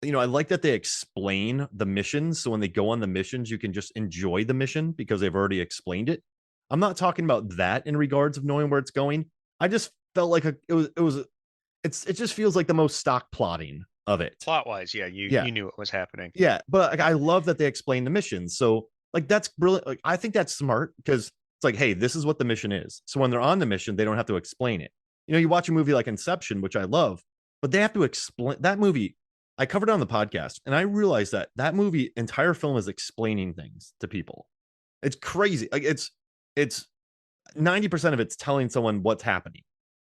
Speaker 1: I like that they explain the missions. So when they go on the missions, you can just enjoy the mission because they've already explained it. I'm not talking about that in regards of knowing where it's going. I just felt like it just feels like the most stock plotting of it.
Speaker 2: Plot wise, yeah,
Speaker 1: Yeah.
Speaker 2: you knew what was happening.
Speaker 1: Yeah. But like, I love that they explain the mission. So like that's brilliant. Like, I think that's smart because it's like, hey, this is what the mission is. So when they're on the mission, they don't have to explain it. You know, you watch a movie like Inception, which I love, but they have to explain that movie. I covered it on the podcast, and I realized that that movie entire film is explaining things to people. It's crazy. Like it's 90% of it's telling someone what's happening.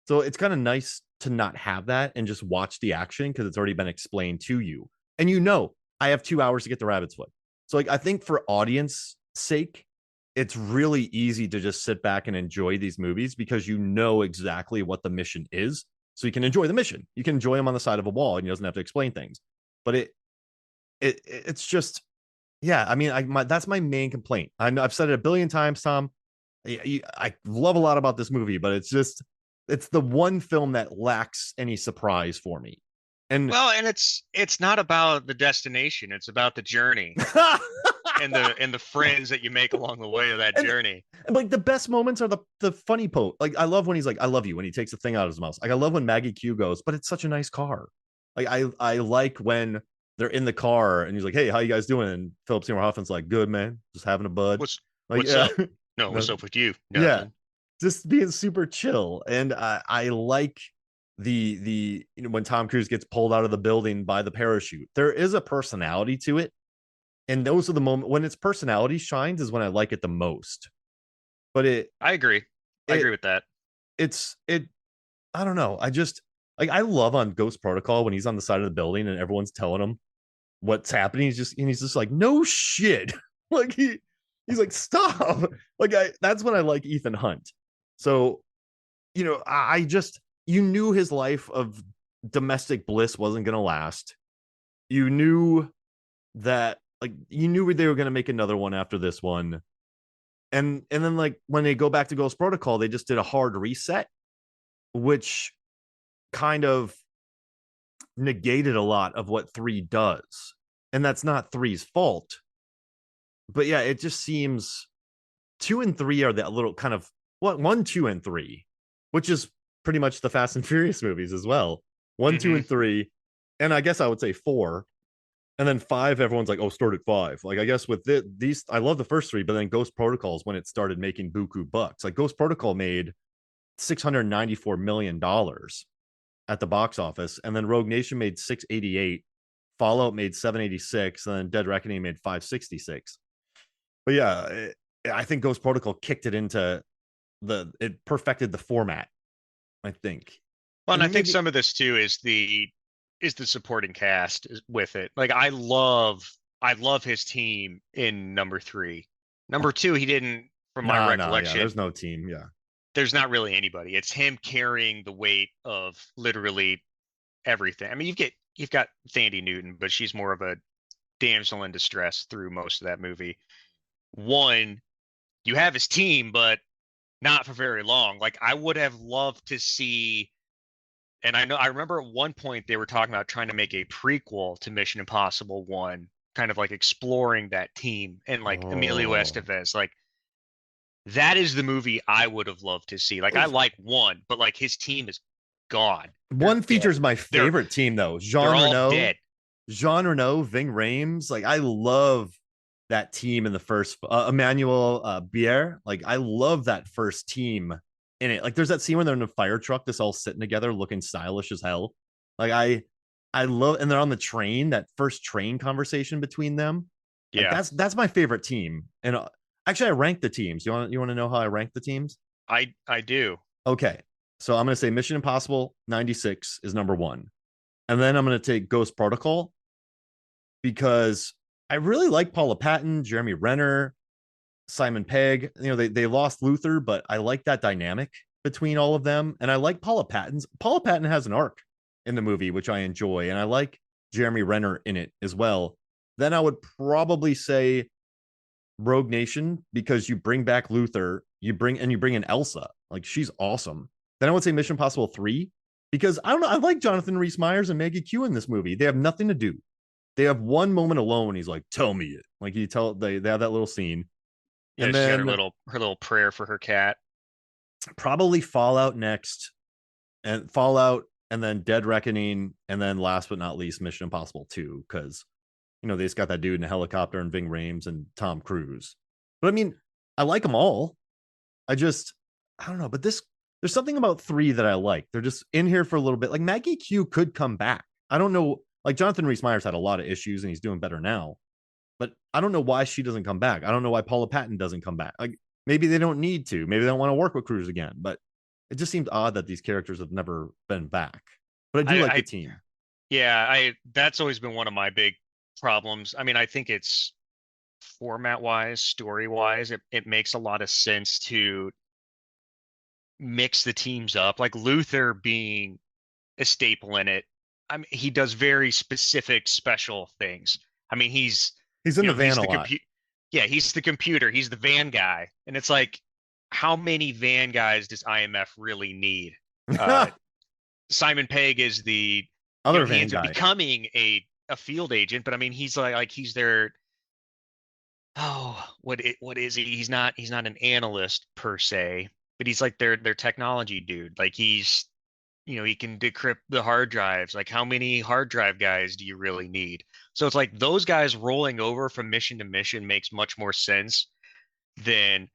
Speaker 1: So it's kind of nice to not have that and just watch the action because it's already been explained to you. And you know, I have 2 hours to get the rabbit's foot. So like I think for audience sake, it's really easy to just sit back and enjoy these movies because you know exactly what the mission is. So you can enjoy the mission. You can enjoy them on the side of a wall and you doesn't have to explain things. But it's just, yeah, I mean, that's my main complaint. I've said it a billion times, Tom. I love a lot about this movie, but it's the one film that lacks any surprise for me. And
Speaker 2: Well, and it's not about the destination, it's about the journey and the friends that you make along the way of that
Speaker 1: and
Speaker 2: journey.
Speaker 1: like the best moments are the funny like I love when he's like, I love you, when he takes the thing out of his mouth. Like I love when Maggie Q goes, but it's such a nice car. Like I like when they're in the car and he's like, hey, how you guys doing? And Philip Seymour Hoffman's like, good, man, just having a bud. Like,
Speaker 2: What's
Speaker 1: yeah.
Speaker 2: up? No, what's up with you?
Speaker 1: Yeah,
Speaker 2: Nothing.
Speaker 1: just being super chill. And I like the when Tom Cruise gets pulled out of the building by the parachute. There is a personality to it, and those are the moments when its personality shines is when I like it the most. But
Speaker 2: I agree. I
Speaker 1: it
Speaker 2: agree with that.
Speaker 1: it I don't know. I just like I love on Ghost Protocol when he's on the side of the building and everyone's telling him what's happening. He's just like, no shit. like he's like, stop. Like that's when I like Ethan Hunt. So, you know, I just you knew his life of domestic bliss wasn't gonna last. You knew that like you knew they were gonna make another one after this one. And then like when they go back to Ghost Protocol, they just did a hard reset, which kind of negated a lot of what three does. And that's not three's fault. But yeah, it just seems two and three are that little kind of what one, two, and three, which is pretty much the Fast and Furious movies as well. One, two,
Speaker 2: Hmm.
Speaker 1: and three. And I guess I would say four. And then five, everyone's like, oh, start at five. Like, I guess with these, I love the first three, but then Ghost Protocols when it started making buku bucks. Like, Ghost Protocol made $694 million at the box office. And then Rogue Nation made 688. Fallout made 786. And then Dead Reckoning made 566. But yeah, I think Ghost Protocol kicked it into it perfected the format, I think.
Speaker 2: Well, and I
Speaker 1: And
Speaker 2: think
Speaker 1: maybe,
Speaker 2: some of this too is the supporting cast with it. Like I love his team in number three. Number two, he didn't, from my
Speaker 1: no, yeah, there's
Speaker 2: recollection,
Speaker 1: no team. Yeah.
Speaker 2: there's not really anybody. It's him carrying the weight of literally everything. I mean, you've got Thandie Newton, but she's more of a damsel in distress through most of that movie. One, you have his team, but not for very long. Like I would have loved to see, and I remember at one point they were talking about trying to make a prequel to Mission Impossible 1, kind of like exploring that team and like Emilio
Speaker 1: Oh.
Speaker 2: Estevez. Like that is the movie I would have loved to see. Like I like one, but like his team is gone. They're
Speaker 1: One
Speaker 2: dead.
Speaker 1: features my
Speaker 2: They're
Speaker 1: favorite team though.
Speaker 2: they're all dead.
Speaker 1: Jean Renault, Ving Rhames. Like I love that team in the first Emmanuel Bier. Like I love that first team in it. Like there's that scene where they're in a fire truck, just all sitting together, looking stylish as hell. Like I love, and they're on the train. That first train conversation between them. Like
Speaker 2: Yeah,
Speaker 1: that's my favorite team. And actually, I ranked the teams. You want to know how I rank the teams?
Speaker 2: I do.
Speaker 1: Okay, so I'm gonna say Mission Impossible 96 is number one. And then I'm going to take Ghost Protocol because I really like Paula Patton, Jeremy Renner, Simon Pegg. You know, they lost Luther, but I like that dynamic between all of them. And I like Paula Patton's. Paula Patton has an arc in the movie, which I enjoy. And I like Jeremy Renner in it as well. Then I would probably say Rogue Nation because you bring back Luther, you bring in Elsa. Like she's awesome. Then I would say Mission Impossible 3 because I don't know. I like Jonathan Rhys Meyers and Maggie Q in this movie. They have nothing to do. They have one moment alone. He's like, "Tell me it." Like they have that little scene,
Speaker 2: Yeah,
Speaker 1: and
Speaker 2: she's got
Speaker 1: then
Speaker 2: her little prayer for her cat.
Speaker 1: probably Fallout next, and Fallout and then Dead Reckoning, and then last but not least, Mission Impossible 2, because they just got that dude in a helicopter and Ving Rhames and Tom Cruise. But I mean, I like them all. I don't know, but there's something about 3 that I like. They're just in here for a little bit. Like Maggie Q could come back. I don't know. Like Jonathan Rhys Meyers had a lot of issues and he's doing better now, but I don't know why she doesn't come back. I don't know why Paula Patton doesn't come back. Like maybe they don't need to. Maybe they don't want to work with Cruise again. But it just seems odd that these characters have never been back. But I do like the team.
Speaker 2: Yeah, that's always been one of my big problems. I mean, I think it's format wise, story wise, it makes a lot of sense to mix the teams up. Like Luther being a staple in it. I mean, he does very specific special things. I mean, he's
Speaker 1: in the van a lot.
Speaker 2: Yeah, he's the computer. He's the van guy. And it's like, how many van guys does IMF really need? Simon Pegg is the
Speaker 1: other
Speaker 2: van
Speaker 1: guy.
Speaker 2: He ends up becoming a field agent, but I mean, he's like he's their what is he? He's not an analyst per se, but he's like their technology dude. Like he's he can decrypt the hard drives. Like how many hard drive guys do you really need? So it's like those guys rolling over from mission to mission makes much more sense than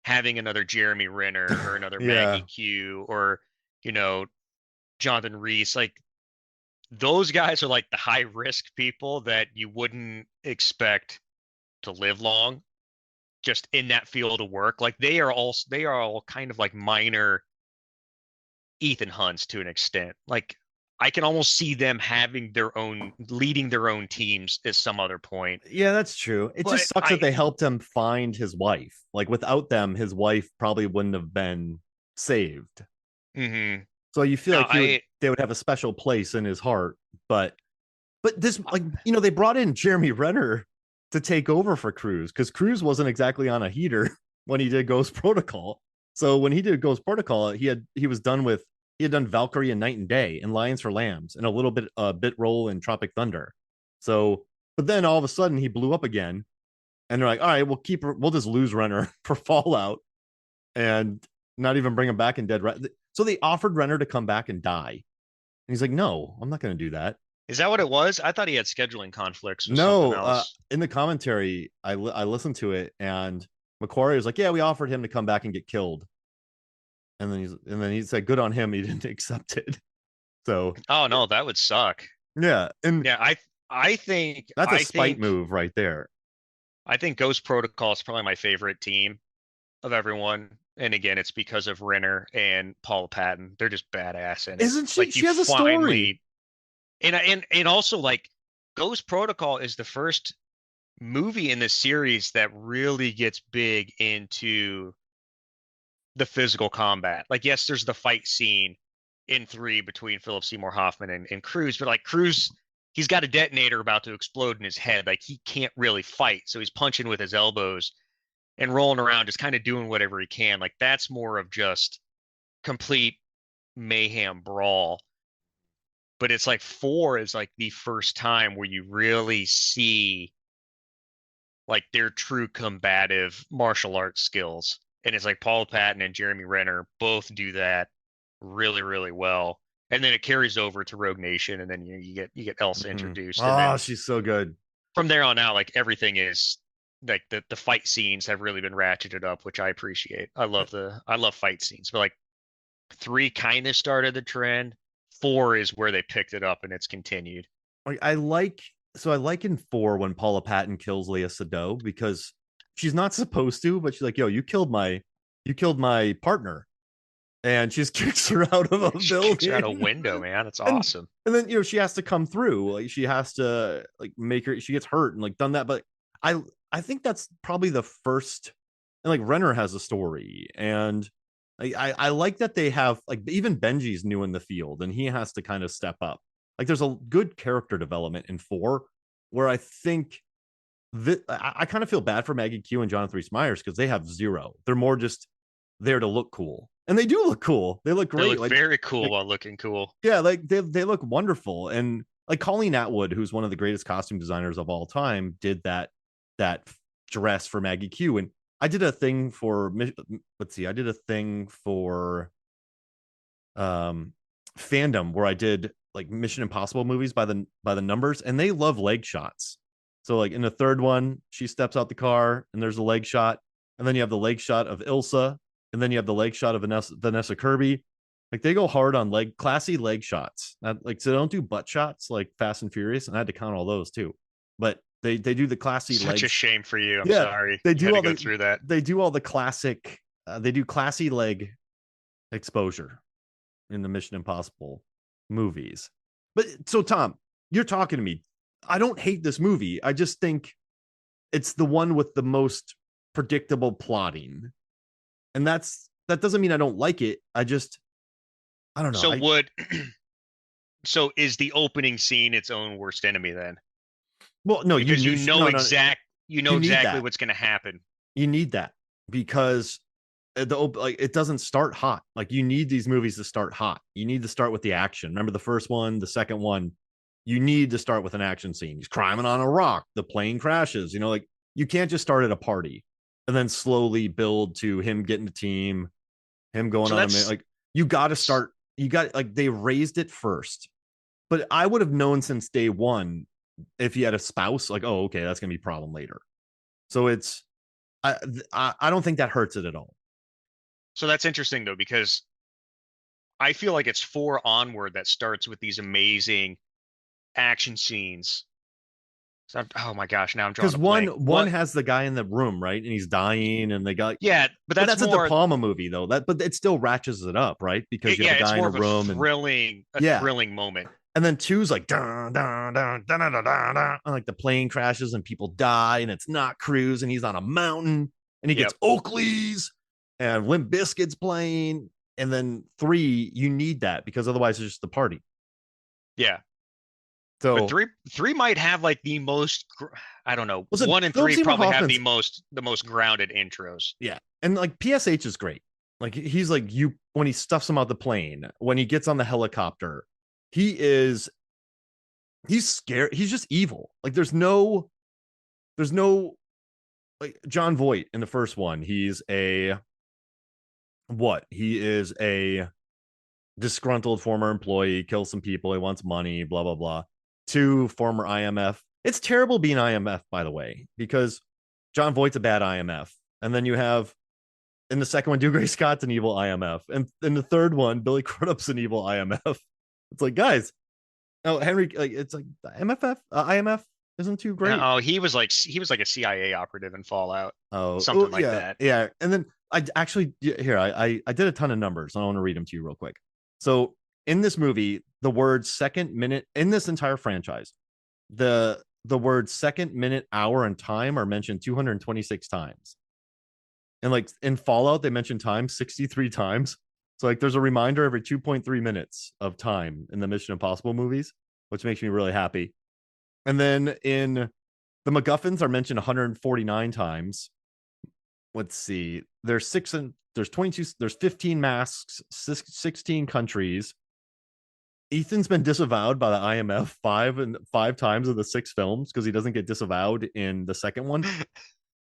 Speaker 2: having another Jeremy Renner or another Maggie Q or Jonathan Rhys. Like those guys are like the high risk people that you wouldn't expect to live long just in that field of work. Like they are all kind of like minor Ethan Hunts to an extent. Like I can almost see them leading their own teams at some other point.
Speaker 1: Yeah, that's true. It just sucks that they helped him find his wife. Like without them, his wife probably wouldn't have been saved.
Speaker 2: Mm-hmm.
Speaker 1: So you feel they would have a special place in his heart. But this, like, they brought in Jeremy Renner to take over for Cruise because Cruise wasn't exactly on a heater when he did Ghost Protocol. So when he did Ghost Protocol, he had done Valkyrie and Night and Day and Lions for Lambs and a little bit role in Tropic Thunder. So, but then all of a sudden he blew up again, and they're like, all right, we'll just lose Renner for Fallout and not even bring him back in Dead. So they offered Renner to come back and die, and he's like, no, I'm not going to do that.
Speaker 2: Is that what it was? I thought he had scheduling conflicts.
Speaker 1: No, in the commentary, I listened to it, and Macquarie was like, yeah, we offered him to come back and get killed. And then he said, good on him. He didn't accept it. So,
Speaker 2: oh no, that would suck.
Speaker 1: Yeah. And
Speaker 2: yeah, I think
Speaker 1: that's a spite move right there.
Speaker 2: I think Ghost Protocol is probably my favorite team of everyone. And again, it's because of Renner and Paula Patton. They're just badass in it.
Speaker 1: Isn't she?
Speaker 2: Like,
Speaker 1: she has a story.
Speaker 2: And also, like, Ghost Protocol is the first movie in this series that really gets big into the physical combat. Like, yes, there's the fight scene in 3 between Philip Seymour Hoffman and Cruise, but like Cruise, he's got a detonator about to explode in his head. Like he can't really fight. So he's punching with his elbows and rolling around, just kind of doing whatever he can. Like that's more of just complete mayhem brawl. But it's like 4 is like the first time where you really see like their true combative martial arts skills. And it's like Paul Patton and Jeremy Renner both do that really, really well. And then it carries over to Rogue Nation, and then you get Elsa introduced.
Speaker 1: Oh,
Speaker 2: and then
Speaker 1: she's so good.
Speaker 2: From there on out, like everything is like the fight scenes have really been ratcheted up, which I appreciate. I love fight scenes. But like 3 kind of started the trend. 4 is where they picked it up and it's continued.
Speaker 1: I like in 4 when Paula Patton kills Leia Sado because she's not supposed to, but she's like, yo, you killed my partner. And she just kicks her out of a building. Kicks her
Speaker 2: out a window, man. It's awesome.
Speaker 1: And then she has to come through. Like she has to like make her. She gets hurt and like done that. But I think that's probably the first. And like Renner has a story, and I like that they have like even Benji's new in the field, and he has to kind of step up. Like there's a good character development in 4, where I think that I kind of feel bad for Maggie Q and Jonathan Rhys Meyers because they have 0. They're more just there to look cool. And they do look cool. They look great.
Speaker 2: They look very cool while looking cool.
Speaker 1: Yeah, like they look wonderful. And like Colleen Atwood, who's one of the greatest costume designers of all time, did that dress for Maggie Q. And I did a thing for fandom where I did like Mission Impossible movies by the numbers, and they love leg shots. So like in the third one, she steps out the car and there's a leg shot, and then you have the leg shot of Ilsa, and then you have the leg shot of Vanessa Kirby. Like they go hard on classy leg shots. Not, like so they don't do butt shots like Fast and Furious, and I had to count all those too. But they do the classy
Speaker 2: Such a
Speaker 1: legs.
Speaker 2: shame for you. I'm
Speaker 1: Yeah,
Speaker 2: sorry.
Speaker 1: they
Speaker 2: You had
Speaker 1: do
Speaker 2: to
Speaker 1: all
Speaker 2: go
Speaker 1: the
Speaker 2: through that.
Speaker 1: they do all the classic. They do classy leg exposure in the Mission Impossible movies. But so Tom, you're talking to me. I don't hate this movie. I just think it's the one with the most predictable plotting. And that doesn't mean I don't like it. I don't know.
Speaker 2: So would so is the opening scene its own worst enemy then?
Speaker 1: Well, no,
Speaker 2: Because you know
Speaker 1: no,
Speaker 2: you know
Speaker 1: you need
Speaker 2: exactly
Speaker 1: that.
Speaker 2: what's going to happen.
Speaker 1: You need that because like it doesn't start hot. Like you need these movies to start hot. You need to start with the action. Remember the first one, the second one, you need to start with an action scene. He's climbing on a rock, the plane crashes, like you can't just start at a party and then slowly build to him getting the team, him going
Speaker 2: So
Speaker 1: on a minute.
Speaker 2: that's
Speaker 1: Like you got to start, you got like they raised it first. But I would have known since day one if he had a spouse, like, oh, okay, that's gonna be a problem later. So it's I don't think that hurts it at all.
Speaker 2: so that's interesting though, because I feel like it's four onward that starts with these amazing action scenes. So oh my gosh, now I'm drawing
Speaker 1: Because
Speaker 2: a
Speaker 1: one
Speaker 2: blank.
Speaker 1: one has the guy in the room, right? And he's dying, and they got
Speaker 2: Yeah, but
Speaker 1: but
Speaker 2: that's
Speaker 1: that's a
Speaker 2: more
Speaker 1: De Palma movie though. But it still ratchets it up, right? Because you have
Speaker 2: yeah,
Speaker 1: a
Speaker 2: it's
Speaker 1: guy in
Speaker 2: more
Speaker 1: a
Speaker 2: of
Speaker 1: room and
Speaker 2: a
Speaker 1: yeah.
Speaker 2: thrilling moment.
Speaker 1: And then two's like dun, dun, dun, dun, dun, dun, dun, dun, and like the plane crashes and people die, and it's not Cruise, and he's on a mountain, and he gets
Speaker 2: Yep.
Speaker 1: Oakley's and Limp Bizkit's playing. And then three, you need that because otherwise it's just the party.
Speaker 2: Yeah. But
Speaker 1: So
Speaker 2: three might have like the most I don't know.
Speaker 1: listen,
Speaker 2: One and
Speaker 1: Philip
Speaker 2: three
Speaker 1: Seymour
Speaker 2: probably have
Speaker 1: Hoffman's
Speaker 2: the most grounded intros.
Speaker 1: yeah, and like PSH is great. Like he's like you when he stuffs him out the plane, when he gets on the helicopter, he's scared. He's just evil. Like there's no like John Voight in the first one. He's a what? He is a disgruntled former employee, kills some people, he wants money, blah blah blah. Two, former IMF. It's terrible being IMF, by the way, because John Voight's a bad IMF, and then you have in the second one, Dougray Scott's an evil IMF, and in the third one, Billy Crudup's an evil IMF. It's like guys, oh Henry, like it's like the MFF, IMF isn't too great.
Speaker 2: Oh, he was like a CIA operative in Fallout,
Speaker 1: Oh
Speaker 2: something like
Speaker 1: yeah,
Speaker 2: that.
Speaker 1: yeah. And then I actually here I did a ton of numbers. I want to read them to you real quick. So in this movie, the word second, minute in this entire franchise, the words second, minute, hour, and time are mentioned 226 times. And like in Fallout, they mention time 63 times. So like there's a reminder every 2.3 minutes of time in the Mission Impossible movies, which makes me really happy. And then in the MacGuffins are mentioned 149 times. Let's see. There's 22, there's 15 masks, 16 countries. Ethan's been disavowed by the IMF five times of the six films because he doesn't get disavowed in the second one.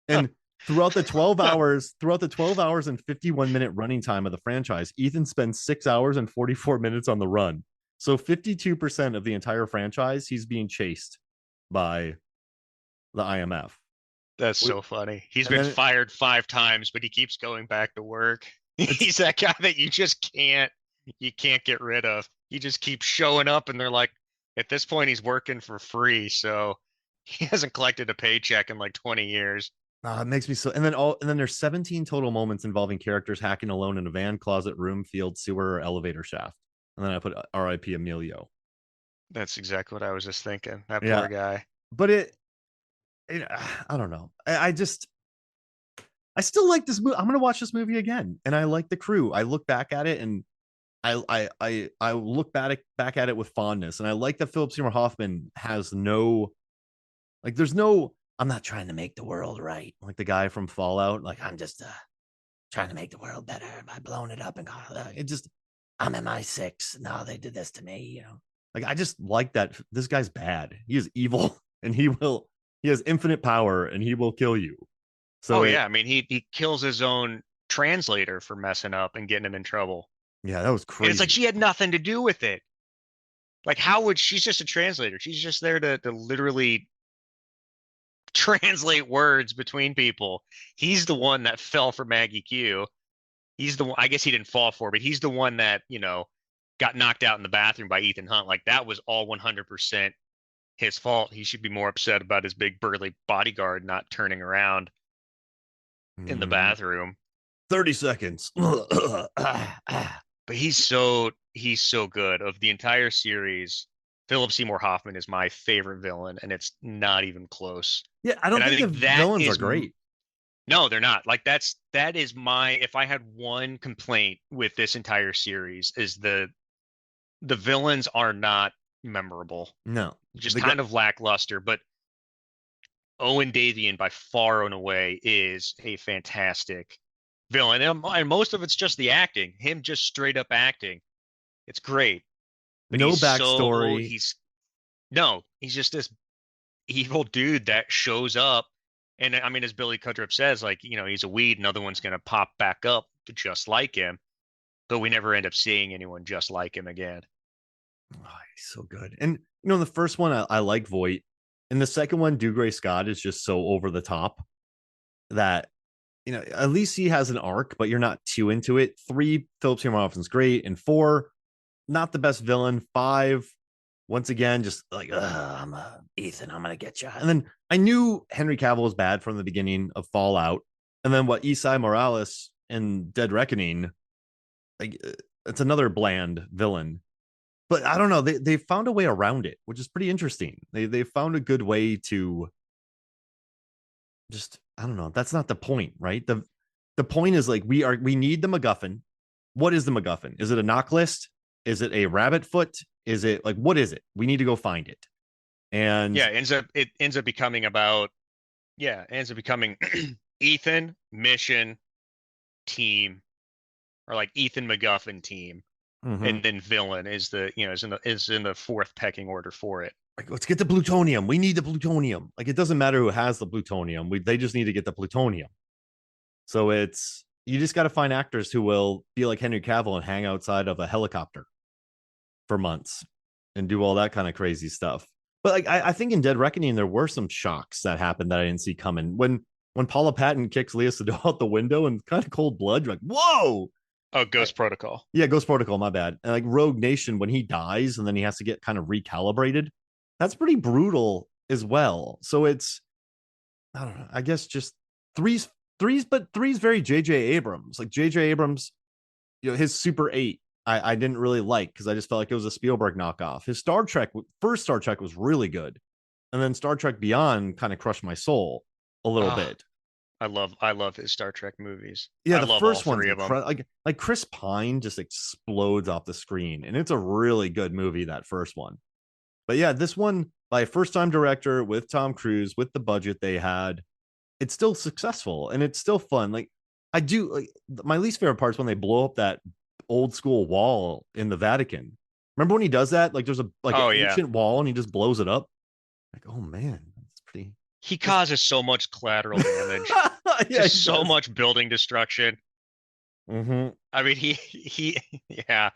Speaker 1: And throughout the 12 hours and 51-minute running time of the franchise, Ethan spends 6 hours and 44 minutes on the run. So 52% of the entire franchise, he's being chased by the IMF.
Speaker 2: That's so funny. He's
Speaker 1: And
Speaker 2: been
Speaker 1: then
Speaker 2: fired 5 times, but he keeps going back to work. He's that guy that you can't get rid of. He just keeps showing up, and they're like, at this point, he's working for free, so he hasn't collected a paycheck in like 20 years.
Speaker 1: it makes me so. And then there's 17 total moments involving characters hacking alone in a van, closet, room, field, sewer, or elevator shaft. And then I put R.I.P. Emilio.
Speaker 2: That's exactly what I was just thinking. That
Speaker 1: Yeah.
Speaker 2: poor guy.
Speaker 1: But I don't know. I still like this movie. I'm gonna watch this movie again, and I like the crew. I look back at it, and I look back at it with fondness, and I like that Philip Seymour Hoffman has no like. There's no. I'm not trying to make the world right, like the guy from Fallout. Like I'm just trying to make the world better by blowing it up and it just. I'm MI6. No, they did this to me. Like I just like that. This guy's bad. He is evil, and he has infinite power, and he will kill you. So
Speaker 2: Oh yeah, I mean he kills his own translator for messing up and getting him in trouble.
Speaker 1: Yeah, that was
Speaker 2: And it's like
Speaker 1: crazy.
Speaker 2: she had nothing to do with it. Like, how would she's just a translator? She's just there to literally translate words between people. He's the one that fell for Maggie Q. He's the one, I guess he didn't fall for, but he's the one that, got knocked out in the bathroom by Ethan Hunt. Like that was all 100% his fault. He should be more upset about his big burly bodyguard not turning around in the
Speaker 1: Mhm.
Speaker 2: bathroom.
Speaker 1: 30 seconds.
Speaker 2: But he's so good. Of the entire series, Philip Seymour Hoffman is my favorite villain, and it's not even close.
Speaker 1: Yeah, I don't
Speaker 2: And I
Speaker 1: think the
Speaker 2: think that
Speaker 1: villains are
Speaker 2: is
Speaker 1: great.
Speaker 2: no, they're not. Like that is my if I had one complaint with this entire series is the villains are not memorable.
Speaker 1: No.
Speaker 2: Just
Speaker 1: The guy
Speaker 2: kind of lackluster, but Owen Davian by far and away is a fantastic villain. And most of it's just the acting, him just straight up acting. It's great, but
Speaker 1: no backstory.
Speaker 2: he's just this evil dude that shows up. And I mean, as Billy Cudrup says, like, he's a weed, another one's going to pop back up just like him. But we never end up seeing anyone just like him again.
Speaker 1: Oh, he's so good. And in the first one, I like Voight. In the second one, Dougray Scott is just so over the top that at least he has an arc, but you're not too into it. Three, Philip Seymour Hoffman's great, and four, not the best villain. Five, once again, just like Ethan, I'm gonna get you. And then I knew Henry Cavill was bad from the beginning of Fallout, and then what Isai Morales and Dead Reckoning, like it's another bland villain. But I don't know, they found a way around it, which is pretty interesting. They found a good way to just I don't know. That's not the point, right? The point is like we need the MacGuffin. What is the MacGuffin? Is it a knock list? Is it a rabbit foot? Is it like what is it? We need to go find it. And
Speaker 2: Yeah, it ends up becoming about it ends up becoming Ethan, mission, team, or like Ethan MacGuffin team.
Speaker 1: mhm,
Speaker 2: And then villain is the is in the fourth pecking order for it.
Speaker 1: like let's get the plutonium. We need the plutonium. Like it doesn't matter who has the plutonium. They just need to get the plutonium. So it's you just got to find actors who will be like Henry Cavill and hang outside of a helicopter for months and do all that kind of crazy stuff. But like I think in Dead Reckoning there were some shocks that happened that I didn't see coming. When Paula Patton kicks Leah Sado out the window in kind of cold blood, you're like, whoa.
Speaker 2: Oh, Ghost Protocol.
Speaker 1: Yeah, Ghost Protocol, my bad. And like Rogue Nation, when he dies and then he has to get kind of recalibrated, that's pretty brutal as well. So it's I don't know. I guess just threes, but three's very J.J. Abrams. Like J.J. Abrams, his Super 8, I didn't really like because I just felt like it was a Spielberg knockoff. His first Star Trek was really good. And then Star Trek Beyond kind of crushed my soul a little
Speaker 2: Ah,
Speaker 1: bit.
Speaker 2: I love his Star Trek movies.
Speaker 1: Yeah,
Speaker 2: I
Speaker 1: the
Speaker 2: love all
Speaker 1: first one's
Speaker 2: three of them.
Speaker 1: incredible. Like Chris Pine just explodes off the screen, and it's a really good movie. That first one, but yeah, this one by a first time director with Tom Cruise with the budget they had, it's still successful and it's still fun. Like I do like my least favorite part is when they blow up that old school wall in the Vatican. Remember when he does that? Like there's an
Speaker 2: Oh yeah.
Speaker 1: ancient wall and he just blows it up. Like oh man, that's pretty.
Speaker 2: He
Speaker 1: That's...
Speaker 2: causes so much collateral damage,
Speaker 1: yeah, he
Speaker 2: just so
Speaker 1: does.
Speaker 2: much building destruction.
Speaker 1: Mm-hmm.
Speaker 2: I mean, yeah,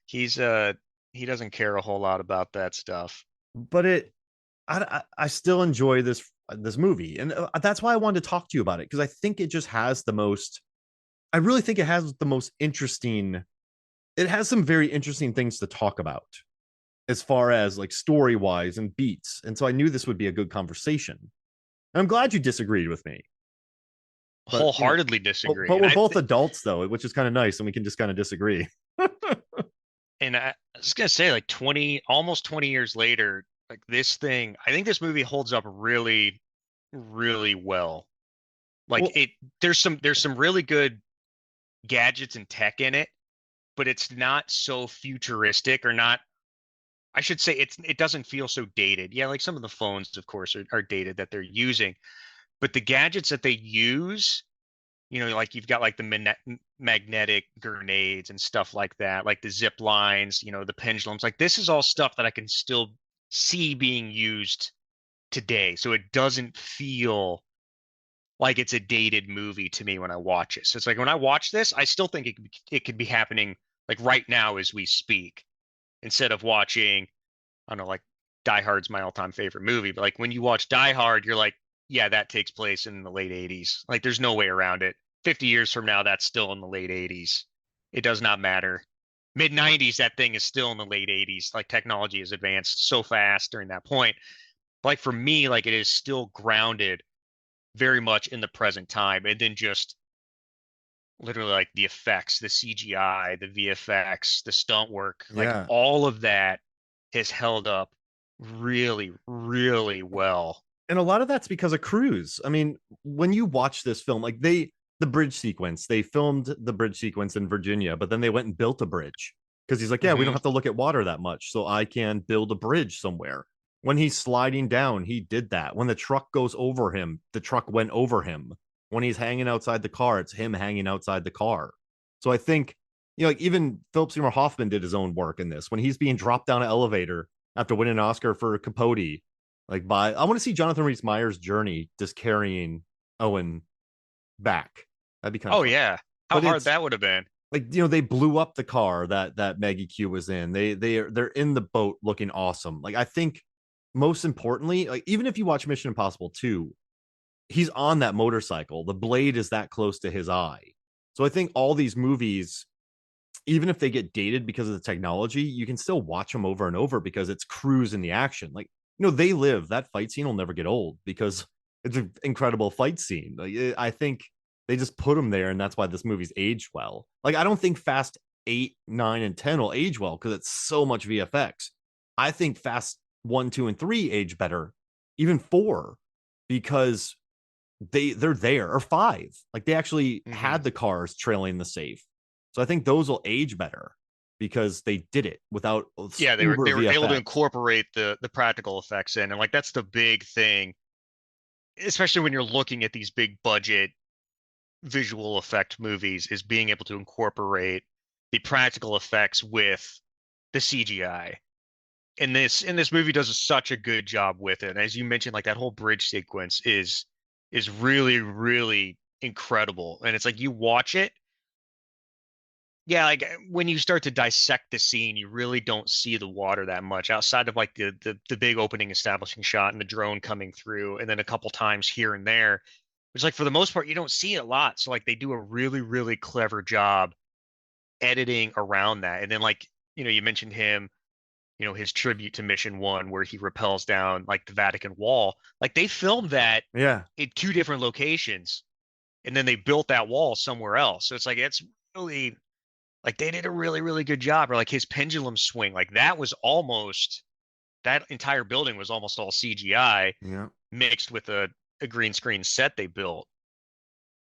Speaker 2: he's he doesn't care a whole lot about that stuff.
Speaker 1: But I still enjoy this movie, and that's why I wanted to talk to you about it because I think it just has the most. I really think it has the most interesting. It has some very interesting things to talk about as far as like story wise and beats, and so I knew this would be a good conversation. And I'm glad you disagreed with me, but
Speaker 2: Wholeheartedly
Speaker 1: but,
Speaker 2: disagree.
Speaker 1: but we're both adults though, which is kind of nice, and we can just kind of disagree.
Speaker 2: I was gonna say like 20, almost 20 years later, like this thing, I think this movie holds up really, really well. Like
Speaker 1: Well,
Speaker 2: there's some really good gadgets and tech in it, but it's not so futuristic or not. I should say it doesn't feel so dated. Yeah, like some of the phones, of course, are dated that they're using, but the gadgets that they use, like you've got like the magnetic grenades and stuff like that, like the zip lines, the pendulums. Like this is all stuff that I can still see being used today. So it doesn't feel like it's a dated movie to me when I watch it. So it's like when I watch this, I still think it could be happening like right now as we speak, instead of watching, I don't know, like Die Hard's my all-time favorite movie, but like when you watch Die Hard, you're like, yeah, that takes place in the late 80s. Like there's no way around it. 50 years from now, that's still in the late 80s. It does not matter. Mid 90s, that thing is still in the late 80s. Like technology has advanced so fast during that point. But like for me, like it is still grounded very much in the present time. And then just literally like the effects, the CGI, the VFX, the stunt work, like
Speaker 1: Yeah.
Speaker 2: all of that has held up really, really well.
Speaker 1: And a lot of that's because of Cruise. I mean, when you watch this film, like the bridge sequence, they filmed the bridge sequence in Virginia, but then they went and built a bridge because he's like, yeah, we don't
Speaker 2: Hmm.
Speaker 1: have to look at water that much, so I can build a bridge somewhere. When he's sliding down, he did that. When the truck goes over him, the truck went over him. When he's hanging outside the car, it's him hanging outside the car. So I think, like even Philip Seymour Hoffman did his own work in this. When he's being dropped down an elevator after winning an Oscar for Capote, like by I want to see Jonathan Rhys Meyers' journey just carrying Owen back. That'd be kind of
Speaker 2: Oh
Speaker 1: fun.
Speaker 2: yeah. How
Speaker 1: But
Speaker 2: hard
Speaker 1: it's
Speaker 2: that would have been.
Speaker 1: like they blew up the car that Maggie Q was in. They're in the boat looking awesome. Like I think most importantly, like even if you watch Mission Impossible 2, he's on that motorcycle. The blade is that close to his eye. So I think all these movies, even if they get dated because of the technology, you can still watch them over and over because it's Cruise in the action. Like, they live. That fight scene will never get old because it's an incredible fight scene. Like, I think they just put them there, and that's why this movie's aged well. Like, I don't think Fast 8, 9, and 10 will age well because it's so much VFX. I think Fast 1, 2, and 3 age better, even 4, because they're there, or 5. Like they actually
Speaker 2: Hmm.
Speaker 1: had the cars trailing the safe. So I think those will age better because they did it without
Speaker 2: Yeah,
Speaker 1: uber
Speaker 2: they were able to
Speaker 1: VFX.
Speaker 2: incorporate the practical effects in, and like that's the big thing, especially when you're looking at these big budget visual effect movies, is being able to incorporate the practical effects with the CGI. And this movie does such a good job with it. And as you mentioned, like that whole bridge sequence is really, really incredible. And it's like you watch it, yeah, like when you start to dissect the scene, you really don't see the water that much outside of like the big opening establishing shot and the drone coming through, and then a couple times here and there. Which like for the most part, you don't see it a lot. So like they do a really, really clever job editing around that. And then like, you mentioned him, his tribute to Mission One where he rappels down like the Vatican wall. Like they filmed that
Speaker 1: Yeah.
Speaker 2: in two different locations, and then they built that wall somewhere else. So it's like it's really like they did a really, really good job. Or like his pendulum swing, like that was almost that entire building was almost all CGI
Speaker 1: Yeah.
Speaker 2: mixed with a green screen set they built.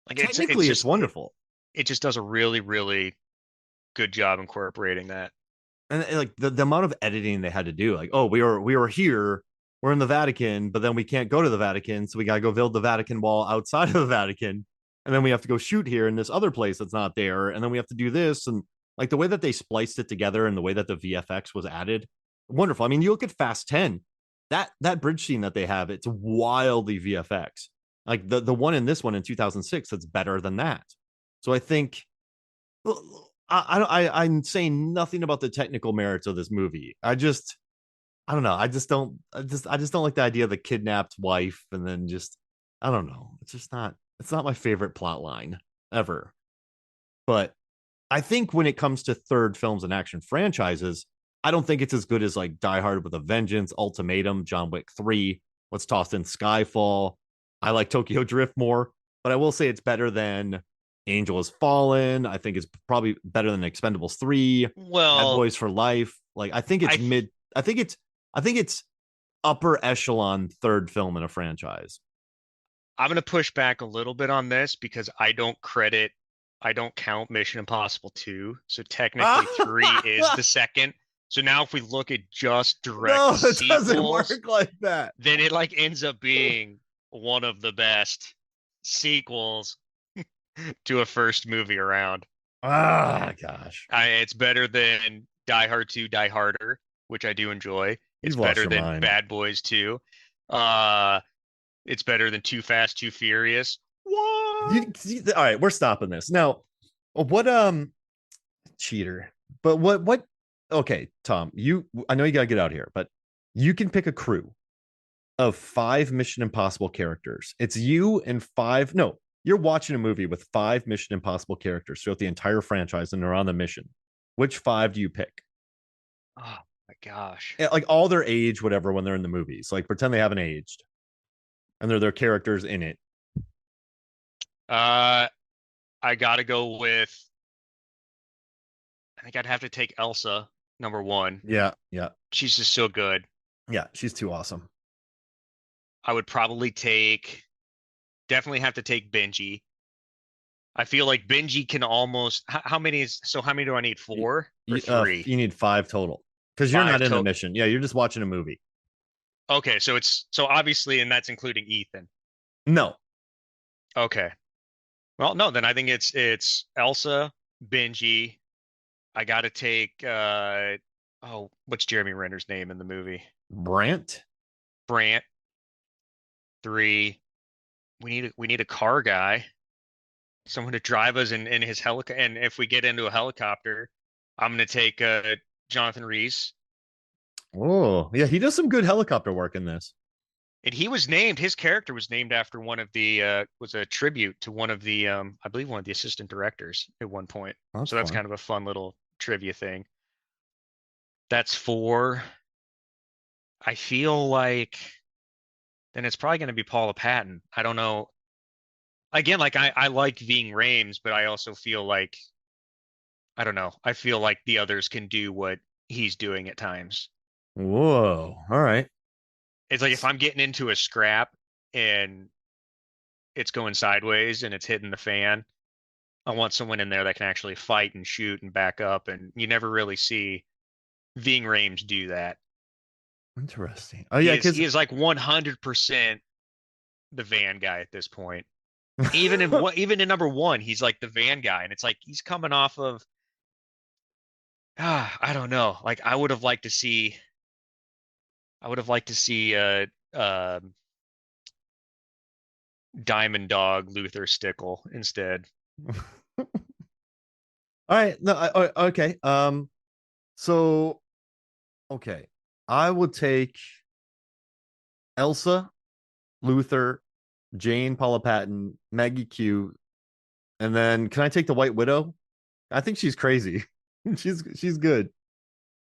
Speaker 2: Like it's
Speaker 1: Technically, it's
Speaker 2: just
Speaker 1: wonderful.
Speaker 2: it just does a really, really good job incorporating that.
Speaker 1: And like the amount of editing they had to do, like, oh, we were here, we're in the Vatican, but then we can't go to the Vatican, so we gotta go build the Vatican wall outside of the Vatican, and then we have to go shoot here in this other place that's not there, and then we have to do this, and like the way that they spliced it together and the way that the VFX was added, wonderful. I mean, you look at Fast 10, that bridge scene that they have, it's wildly VFX. Like the one in this one in 2006, that's better than that. So I think I'm saying nothing about the technical merits of this movie. I don't know. I just don't like the idea of the kidnapped wife and then just I don't know. It's not my favorite plot line ever. But I think when it comes to third films and action franchises, I don't think it's as good as like Die Hard with a Vengeance, Ultimatum, John Wick 3. Let's toss in Skyfall. I like Tokyo Drift more, but I will say it's better than Angel Has Fallen. I think it's probably better than Expendables 3, Bad
Speaker 2: Well,
Speaker 1: Boys for Life. Like I think it's
Speaker 2: I
Speaker 1: mid I think it's upper echelon third film in a franchise.
Speaker 2: I'm gonna push back a little bit on this because I don't count Mission Impossible 2. So technically 3 is the second. So now if we look at just direct
Speaker 1: No, it doesn't
Speaker 2: sequels,
Speaker 1: work like that.
Speaker 2: then it like ends up being one of the best sequels to a first movie around.
Speaker 1: Ah, gosh.
Speaker 2: It's better than Die Hard 2, Die Harder, which I do enjoy. It's
Speaker 1: You've lost
Speaker 2: better
Speaker 1: your
Speaker 2: than
Speaker 1: mind.
Speaker 2: Bad Boys 2. Uh, it's better than Too Fast, Too Furious. What?
Speaker 1: All right, we're stopping this now. What cheater? But what okay, Tom, I know you gotta get out here, but you can pick a crew of 5 Mission Impossible characters. It's you and five, no, you're watching a movie with 5 Mission Impossible characters throughout the entire franchise and they're on the mission. Which 5 do you pick?
Speaker 2: Oh my gosh.
Speaker 1: Like all their age, whatever, when they're in the movies. Like pretend they haven't aged and they're their characters in it.
Speaker 2: Uh, I gotta go with. I think I'd have to take Elsa, number one.
Speaker 1: Yeah, yeah,
Speaker 2: She's just so good.
Speaker 1: yeah. She's too awesome.
Speaker 2: I would probably definitely have to take Benji. I feel like Benji can almost. How many is so? How many do I need?
Speaker 1: You,
Speaker 2: 4 or 3?
Speaker 1: you need 5 total because you're
Speaker 2: Five
Speaker 1: not in the
Speaker 2: total.
Speaker 1: mission. Yeah, you're just watching a movie.
Speaker 2: Okay, so it's so obviously, and that's including Ethan.
Speaker 1: No,
Speaker 2: Okay. Well, no, then I think it's Elsa, Benji. I gotta take oh, what's Jeremy Renner's name in the movie?
Speaker 1: Brant.
Speaker 2: Brant. 3. We need a car guy, someone to drive us in his helicopter. And if we get into a helicopter, I'm gonna take Jonathan Rhys.
Speaker 1: Oh, yeah, he does some good helicopter work in this.
Speaker 2: And he was named, his character was named after one of the was a tribute to one of the I believe one of the assistant directors at one point.
Speaker 1: That's
Speaker 2: So that's
Speaker 1: fun.
Speaker 2: kind of a fun little trivia thing. That's 4. I feel like then it's probably going to be Paula Patton. I don't know. Again, like I like Ving Rhames, but I also feel like I don't know. I feel like the others can do what he's doing at times.
Speaker 1: Whoa. All right.
Speaker 2: It's like if I'm getting into a scrap and it's going sideways and it's hitting the fan, I want someone in there that can actually fight and shoot and back up. And you never really see Ving Rhames do that.
Speaker 1: Interesting. Oh yeah,
Speaker 2: He
Speaker 1: because
Speaker 2: is like 100% the van guy at this point. Even in number 1, he's like the van guy, and it's like he's coming off of I don't know. Like I would have liked to see Diamond Dog Luther Stickle instead.
Speaker 1: all right. No, okay. So okay, I would take Elsa, Luther, Jane, Paula Patton, Maggie Q, and then can I take the White Widow? I think she's crazy. She's good.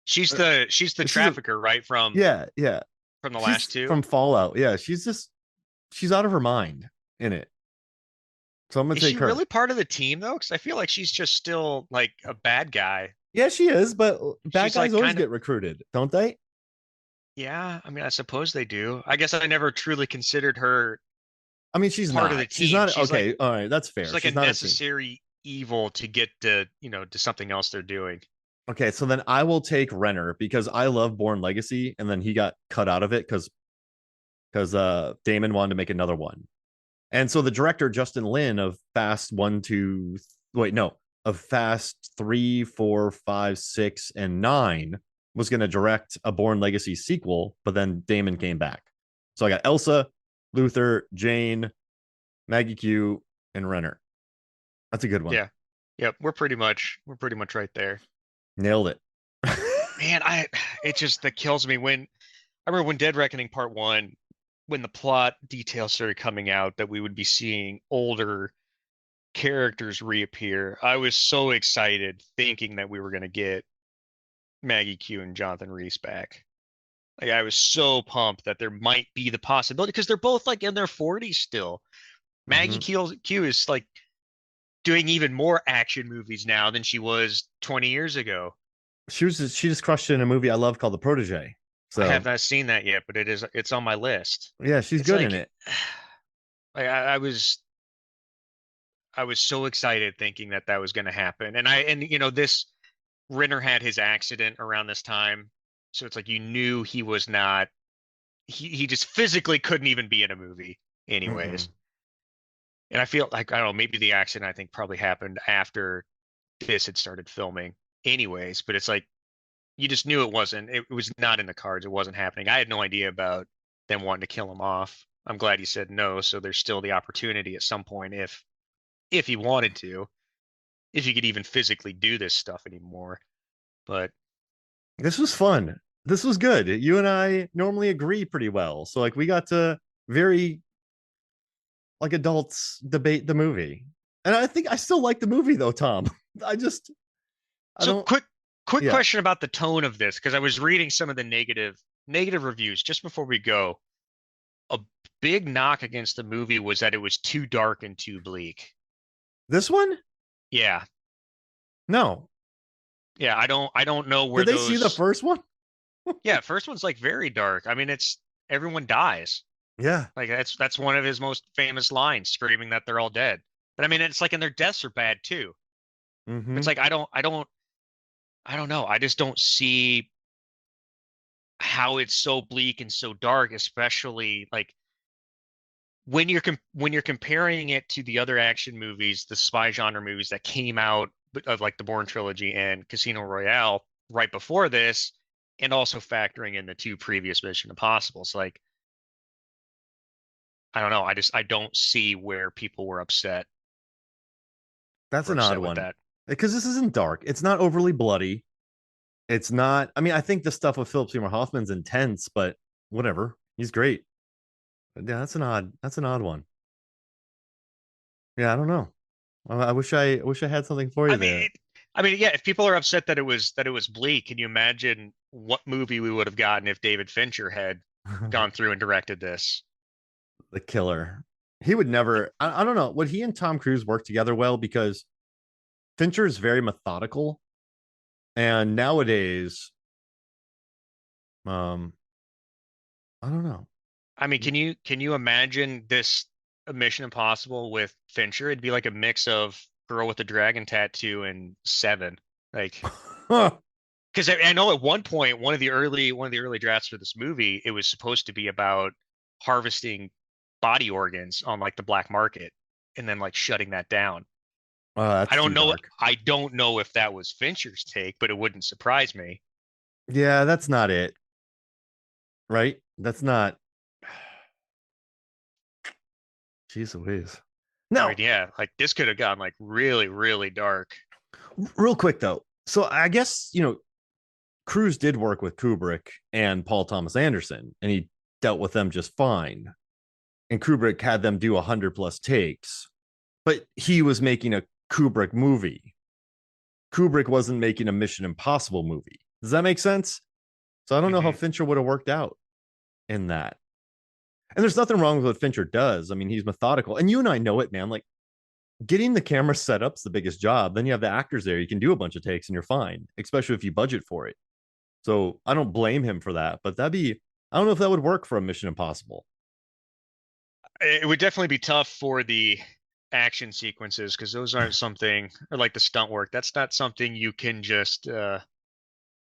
Speaker 2: She's the
Speaker 1: She's a
Speaker 2: trafficker, right?
Speaker 1: yeah, yeah.
Speaker 2: From the last
Speaker 1: She's
Speaker 2: 2.
Speaker 1: from Fallout. Yeah, she's out of her mind in it. So I'm gonna
Speaker 2: Is she
Speaker 1: take her.
Speaker 2: really part of the team though? Because I feel like she's just still like a bad guy.
Speaker 1: Yeah, she is, but bad
Speaker 2: She's
Speaker 1: guys
Speaker 2: like
Speaker 1: always
Speaker 2: kind of
Speaker 1: get recruited, don't they?
Speaker 2: yeah. I mean, I suppose they do. I guess I never truly considered her
Speaker 1: I mean, she's
Speaker 2: part of the
Speaker 1: not. She's
Speaker 2: team.
Speaker 1: not okay. All right, that's
Speaker 2: She's
Speaker 1: fair.
Speaker 2: like a
Speaker 1: She's not a team.
Speaker 2: necessary evil to get to to something else they're doing.
Speaker 1: Okay, so then I will take Renner because I love Born Legacy, and then he got cut out of it because Damon wanted to make another one. And so the director Justin Lin of Fast One, Two, wait, no, of Fast Three, Four, Five, Six, and Nine was going to direct a Born Legacy sequel, but then Damon came back. So I got Elsa, Luther, Jane, Maggie Q, and Renner. That's a good one.
Speaker 2: Yeah. Yep. We're pretty much right there.
Speaker 1: Nailed it.
Speaker 2: Man, it just that kills me when I remember when Dead Reckoning Part 1, when the plot details started coming out that we would be seeing older characters reappear. I was so excited thinking that we were going to get Maggie Q and Jonathan Rhys back. Like I was so pumped that there might be the possibility because they're both like in their 40s still. Maggie
Speaker 1: Mm-hmm.
Speaker 2: Q is like doing even more action movies now than she was 20 years ago.
Speaker 1: She just crushed it in a movie I love called The Protege.
Speaker 2: I have
Speaker 1: So
Speaker 2: not seen that yet, but it's on my list.
Speaker 1: yeah, she's
Speaker 2: It's
Speaker 1: good in
Speaker 2: like
Speaker 1: it.
Speaker 2: I was so excited thinking that that was going to happen. And this Renner had his accident around this time. So it's like you knew he was not he just physically couldn't even be in a movie anyways.
Speaker 1: Mm-mm.
Speaker 2: And I feel like I don't know, maybe the accident I think probably happened after this had started filming anyways, but it's like you just knew it was not in the cards. It wasn't happening. I had no idea about them wanting to kill him off. I'm glad he said no, so there's still the opportunity at some point if he wanted to, if he could even physically do this stuff anymore. But
Speaker 1: This was fun. This was good. You and I normally agree pretty well. So like we got to very like adults debate the movie. And I think I still like the movie though, Tom. I just I
Speaker 2: so
Speaker 1: don't
Speaker 2: quick
Speaker 1: yeah.
Speaker 2: question about the tone of this, because I was reading some of the negative reviews just before we go. A big knock against the movie was that it was too dark and too bleak.
Speaker 1: This one?
Speaker 2: Yeah.
Speaker 1: No.
Speaker 2: Yeah, I don't know where
Speaker 1: Did they see the
Speaker 2: those.
Speaker 1: first one?
Speaker 2: Yeah, first one's like very dark. I mean, it's everyone dies.
Speaker 1: Yeah.
Speaker 2: Like that's one of his most famous lines, screaming that they're all dead. But I mean, it's like, and their deaths are bad too. It's
Speaker 1: Mm-hmm.
Speaker 2: like I don't know. I just don't see how it's so bleak and so dark, especially like when you're comparing it to the other action movies, the spy genre movies that came out of like the Bourne trilogy and Casino Royale right before this, and also factoring in the two previous Mission Impossibles. Like, I don't know. I don't see where people
Speaker 1: That's
Speaker 2: were
Speaker 1: an odd
Speaker 2: upset with
Speaker 1: one.
Speaker 2: that.
Speaker 1: Because this isn't dark. It's not overly bloody. It's not. I mean, I think the stuff with Philip Seymour Hoffman's intense, but whatever. He's great. But yeah, that's an odd one. Yeah, I don't know. I wish I had something for you
Speaker 2: I mean,
Speaker 1: there.
Speaker 2: yeah. If people are upset that it was bleak, can you imagine what movie we would have gotten if David Fincher had gone through and directed this?
Speaker 1: The killer. He would never. I don't know. Would he and Tom Cruise work together well? Because Fincher is very methodical, and nowadays, um, I don't know.
Speaker 2: I mean, can you imagine this Mission Impossible with Fincher? It'd be like a mix of Girl with the Dragon Tattoo and Seven. Like, because I know at one point, one of the early drafts for this movie, it was supposed to be about harvesting body organs on like the black market and then like shutting that down. I
Speaker 1: That's
Speaker 2: don't
Speaker 1: too
Speaker 2: know.
Speaker 1: dark.
Speaker 2: I don't know if that was Fincher's take, but it wouldn't surprise me.
Speaker 1: Yeah, that's not it. Right? That's not. Jeez Louise.
Speaker 2: I mean,
Speaker 1: Now,
Speaker 2: yeah, like this could have gotten like really, really dark.
Speaker 1: real quick though. So I guess Cruise did work with Kubrick and Paul Thomas Anderson, and he dealt with them just fine. And Kubrick had them do 100+ takes, but he was making a Kubrick movie. Kubrick wasn't making a Mission Impossible movie. Does that make sense? So I don't know how
Speaker 2: Hmm.
Speaker 1: Fincher would have worked out in that. And there's nothing wrong with what Fincher does. I mean, he's methodical. And you and I know it, man. Like getting the camera set up's the biggest job. Then you have the actors there. You can do a bunch of takes and you're fine, especially if you budget for it. So I don't blame him for that. But I don't know if that would work for a Mission Impossible.
Speaker 2: It would definitely be tough for the action sequences because those aren't something, or like the stunt work. That's not something you can just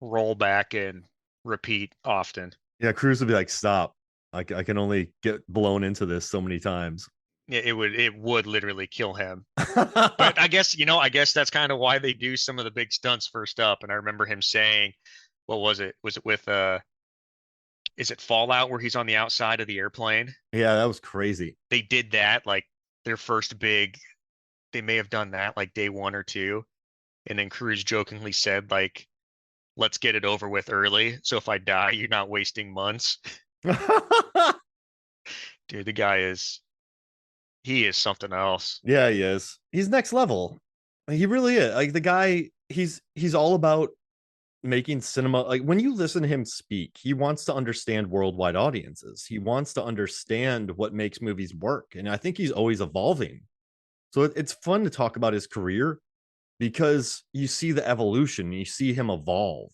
Speaker 2: roll back and repeat often.
Speaker 1: Yeah, Cruz would be like, stop. I can only get blown into this so many times.
Speaker 2: It would literally kill him. But I guess that's kind of why they do some of the big stunts first up. And I remember him saying, what was it? Was it with is it Fallout where he's on the outside of the airplane?
Speaker 1: Yeah, that was crazy.
Speaker 2: They did that like their first big, they may have done that like day one or two. And then Cruz jokingly said, like, let's get it over with early. So if I die, you're not wasting months. Dude, he is something else.
Speaker 1: Yeah, he is. He's next level. He really is. Like the guy, he's all about making cinema. Like when you listen to him speak, he wants to understand worldwide audiences. He wants to understand what makes movies work. And I think he's always evolving. So it's fun to talk about his career because you see the evolution, you see him evolve.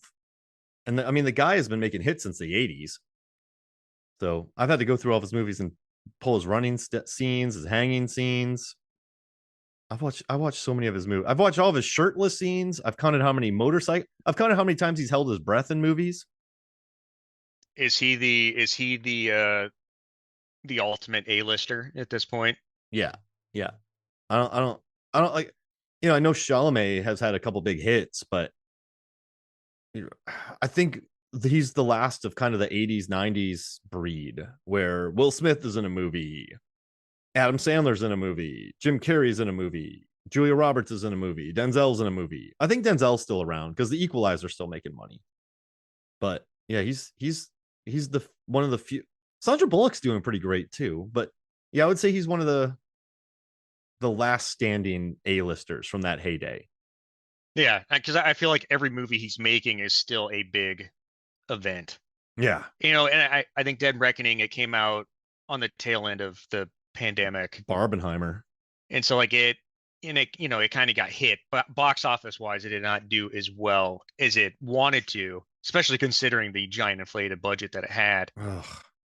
Speaker 1: And I mean, the guy has been making hits since the 80s. So I've had to go through all of his movies and pull his running scenes, his hanging scenes. I watched so many of his movies. I've watched all of his shirtless scenes. I've counted how many motorcycle. I've counted how many times he's held his breath in movies.
Speaker 2: Is he the ultimate A-lister at this point?
Speaker 1: Yeah, yeah. I don't like. I know Chalamet has had a couple big hits, but I think he's the last of kind of the 80s, 90s breed where Will Smith is in a movie, Adam Sandler's in a movie, Jim Carrey's in a movie. Julia Roberts is in a movie. Denzel's in a movie. I think Denzel's still around because the Equalizer's still making money. But yeah, he's the one of the few. Sandra Bullock's doing pretty great too. But yeah, I would say he's one of the last standing A-listers from that heyday.
Speaker 2: Yeah, because I feel like every movie he's making is still a big event.
Speaker 1: Yeah.
Speaker 2: And I think Dead Reckoning, it came out on the tail end of the pandemic.
Speaker 1: Barbenheimer.
Speaker 2: And so like it kind of got hit, but box office wise, it did not do as well as it wanted to, especially considering the giant inflated budget that it had.
Speaker 1: Ugh,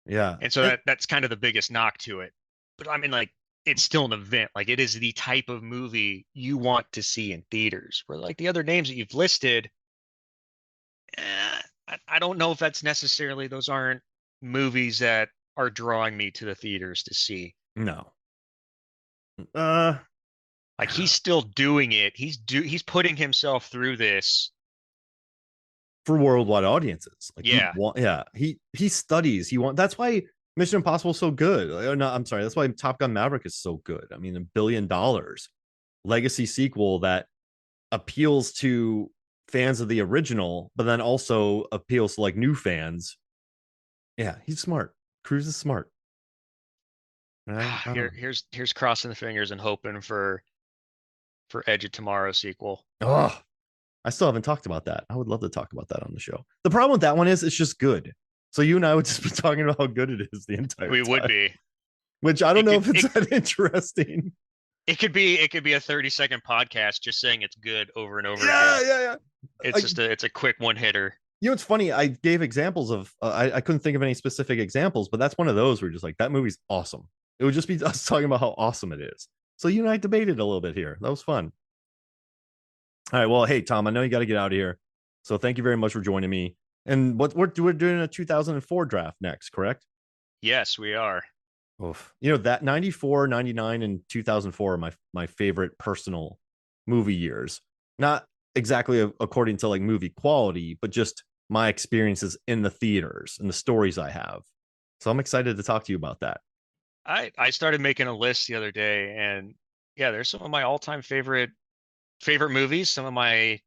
Speaker 1: yeah.
Speaker 2: And so that's kind of the biggest knock to it. But I mean, like, it's still an event. Like, it is the type of movie you want to see in theaters. Where like the other names that you've listed, I don't know if that's necessarily, those aren't movies that are drawing me to the theaters to see.
Speaker 1: No.
Speaker 2: Like, he's still doing it. He's putting himself through this
Speaker 1: for worldwide audiences. Like,
Speaker 2: yeah.
Speaker 1: He studies. That's why Mission Impossible is so good. No, I'm sorry. That's why Top Gun Maverick is so good. I mean, $1 billion legacy sequel that appeals to fans of the original, but then also appeals to like new fans. Yeah, he's smart. Cruise is smart.
Speaker 2: Here's crossing the fingers and hoping for Edge of Tomorrow sequel.
Speaker 1: Oh, I still haven't talked about that. I would love to talk about that on the show. The problem with that one is it's just good. So you and I would just be talking about how good it is the entire time.
Speaker 2: We would be.
Speaker 1: Which I don't know if it's that interesting.
Speaker 2: It could be a 30-second podcast just saying it's good over and over again.
Speaker 1: Yeah.
Speaker 2: It's a quick one hitter.
Speaker 1: You know, it's funny. I gave examples of I couldn't think of any specific examples, but that's one of those where you're just like, that movie's awesome. It would just be us talking about how awesome it is. So you and I debated a little bit here. That was fun. All right. Well, hey, Tom, I know you got to get out of here. So thank you very much for joining me. And we're doing a 2004 draft next, correct?
Speaker 2: Yes, we are.
Speaker 1: Oof. You know, that 94, 99, and 2004 are my favorite personal movie years. Not exactly according to like movie quality, but just my experiences in the theaters and the stories I have. So I'm excited to talk to you about that.
Speaker 2: I started making a list the other day, and yeah, there's some of my all-time favorite movies, some of my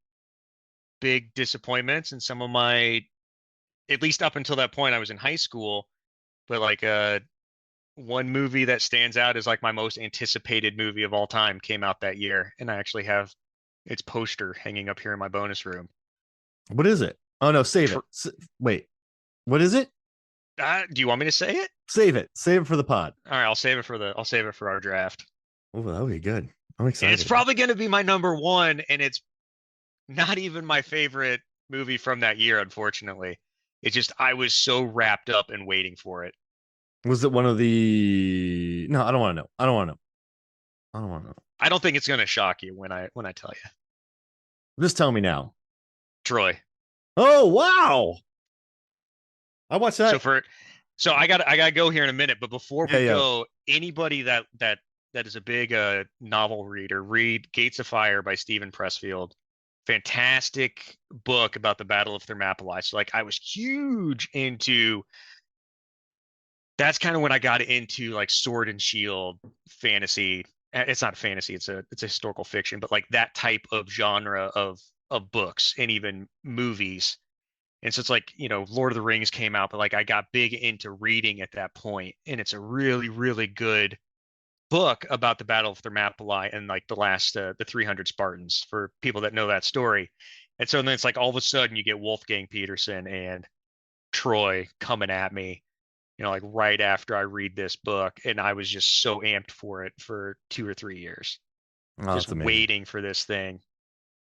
Speaker 2: big disappointments, and some of my, at least up until that point I was in high school, but like one movie that stands out is like my most anticipated movie of all time came out that year, and I actually have its poster hanging up here in my bonus room.
Speaker 1: What is it? Oh no, save it. Wait, what is it?
Speaker 2: Do you want me to say it?
Speaker 1: Save it for the pod.
Speaker 2: All right, I'll save it for our draft.
Speaker 1: Oh, that'll be good. I'm excited.
Speaker 2: And it's probably going to be my number one, and it's not even my favorite movie from that year, unfortunately. It's just I was so wrapped up and waiting for it.
Speaker 1: Was it one of the? No, I don't want to know. I don't want to know.
Speaker 2: I don't think it's going to shock you when I tell you.
Speaker 1: Just tell me now.
Speaker 2: Troy.
Speaker 1: Oh wow! I watched that.
Speaker 2: So I gotta go here in a minute, but before we go, anybody that is a big novel reader, read Gates of Fire by Stephen Pressfield. Fantastic book about the Battle of Thermopylae. So like I was huge into. That's kind of when I got into like sword and shield fantasy. It's not fantasy; it's a historical fiction, but like that type of genre of books and even movies. And so it's like, Lord of the Rings came out, but like I got big into reading at that point, and it's a really, really good book about the Battle of Thermopylae and like the 300 Spartans for people that know that story. And so then it's like all of a sudden you get Wolfgang Peterson and Troy coming at me, like right after I read this book, and I was just so amped for it for 2 or 3 years, just waiting for this thing.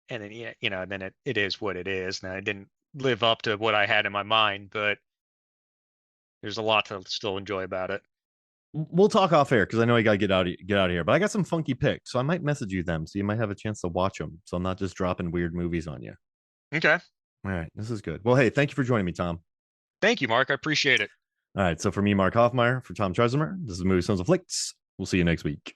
Speaker 2: And then then it is what it is. And I didn't live up to what I had in my mind, but there's a lot to still enjoy about it.
Speaker 1: We'll talk off air because I know I gotta get out of here. But I got some funky picks, so I might message you them, so you might have a chance to watch them. So I'm not just dropping weird movies on you.
Speaker 2: Okay.
Speaker 1: All right, this is good. Well, hey, thank you for joining me, Tom.
Speaker 2: Thank you, Mark. I appreciate it.
Speaker 1: All right, so for me, Mark Hoffmeyer, for Tom Tresemer, this is Movie Sons of Flicks. We'll see you next week.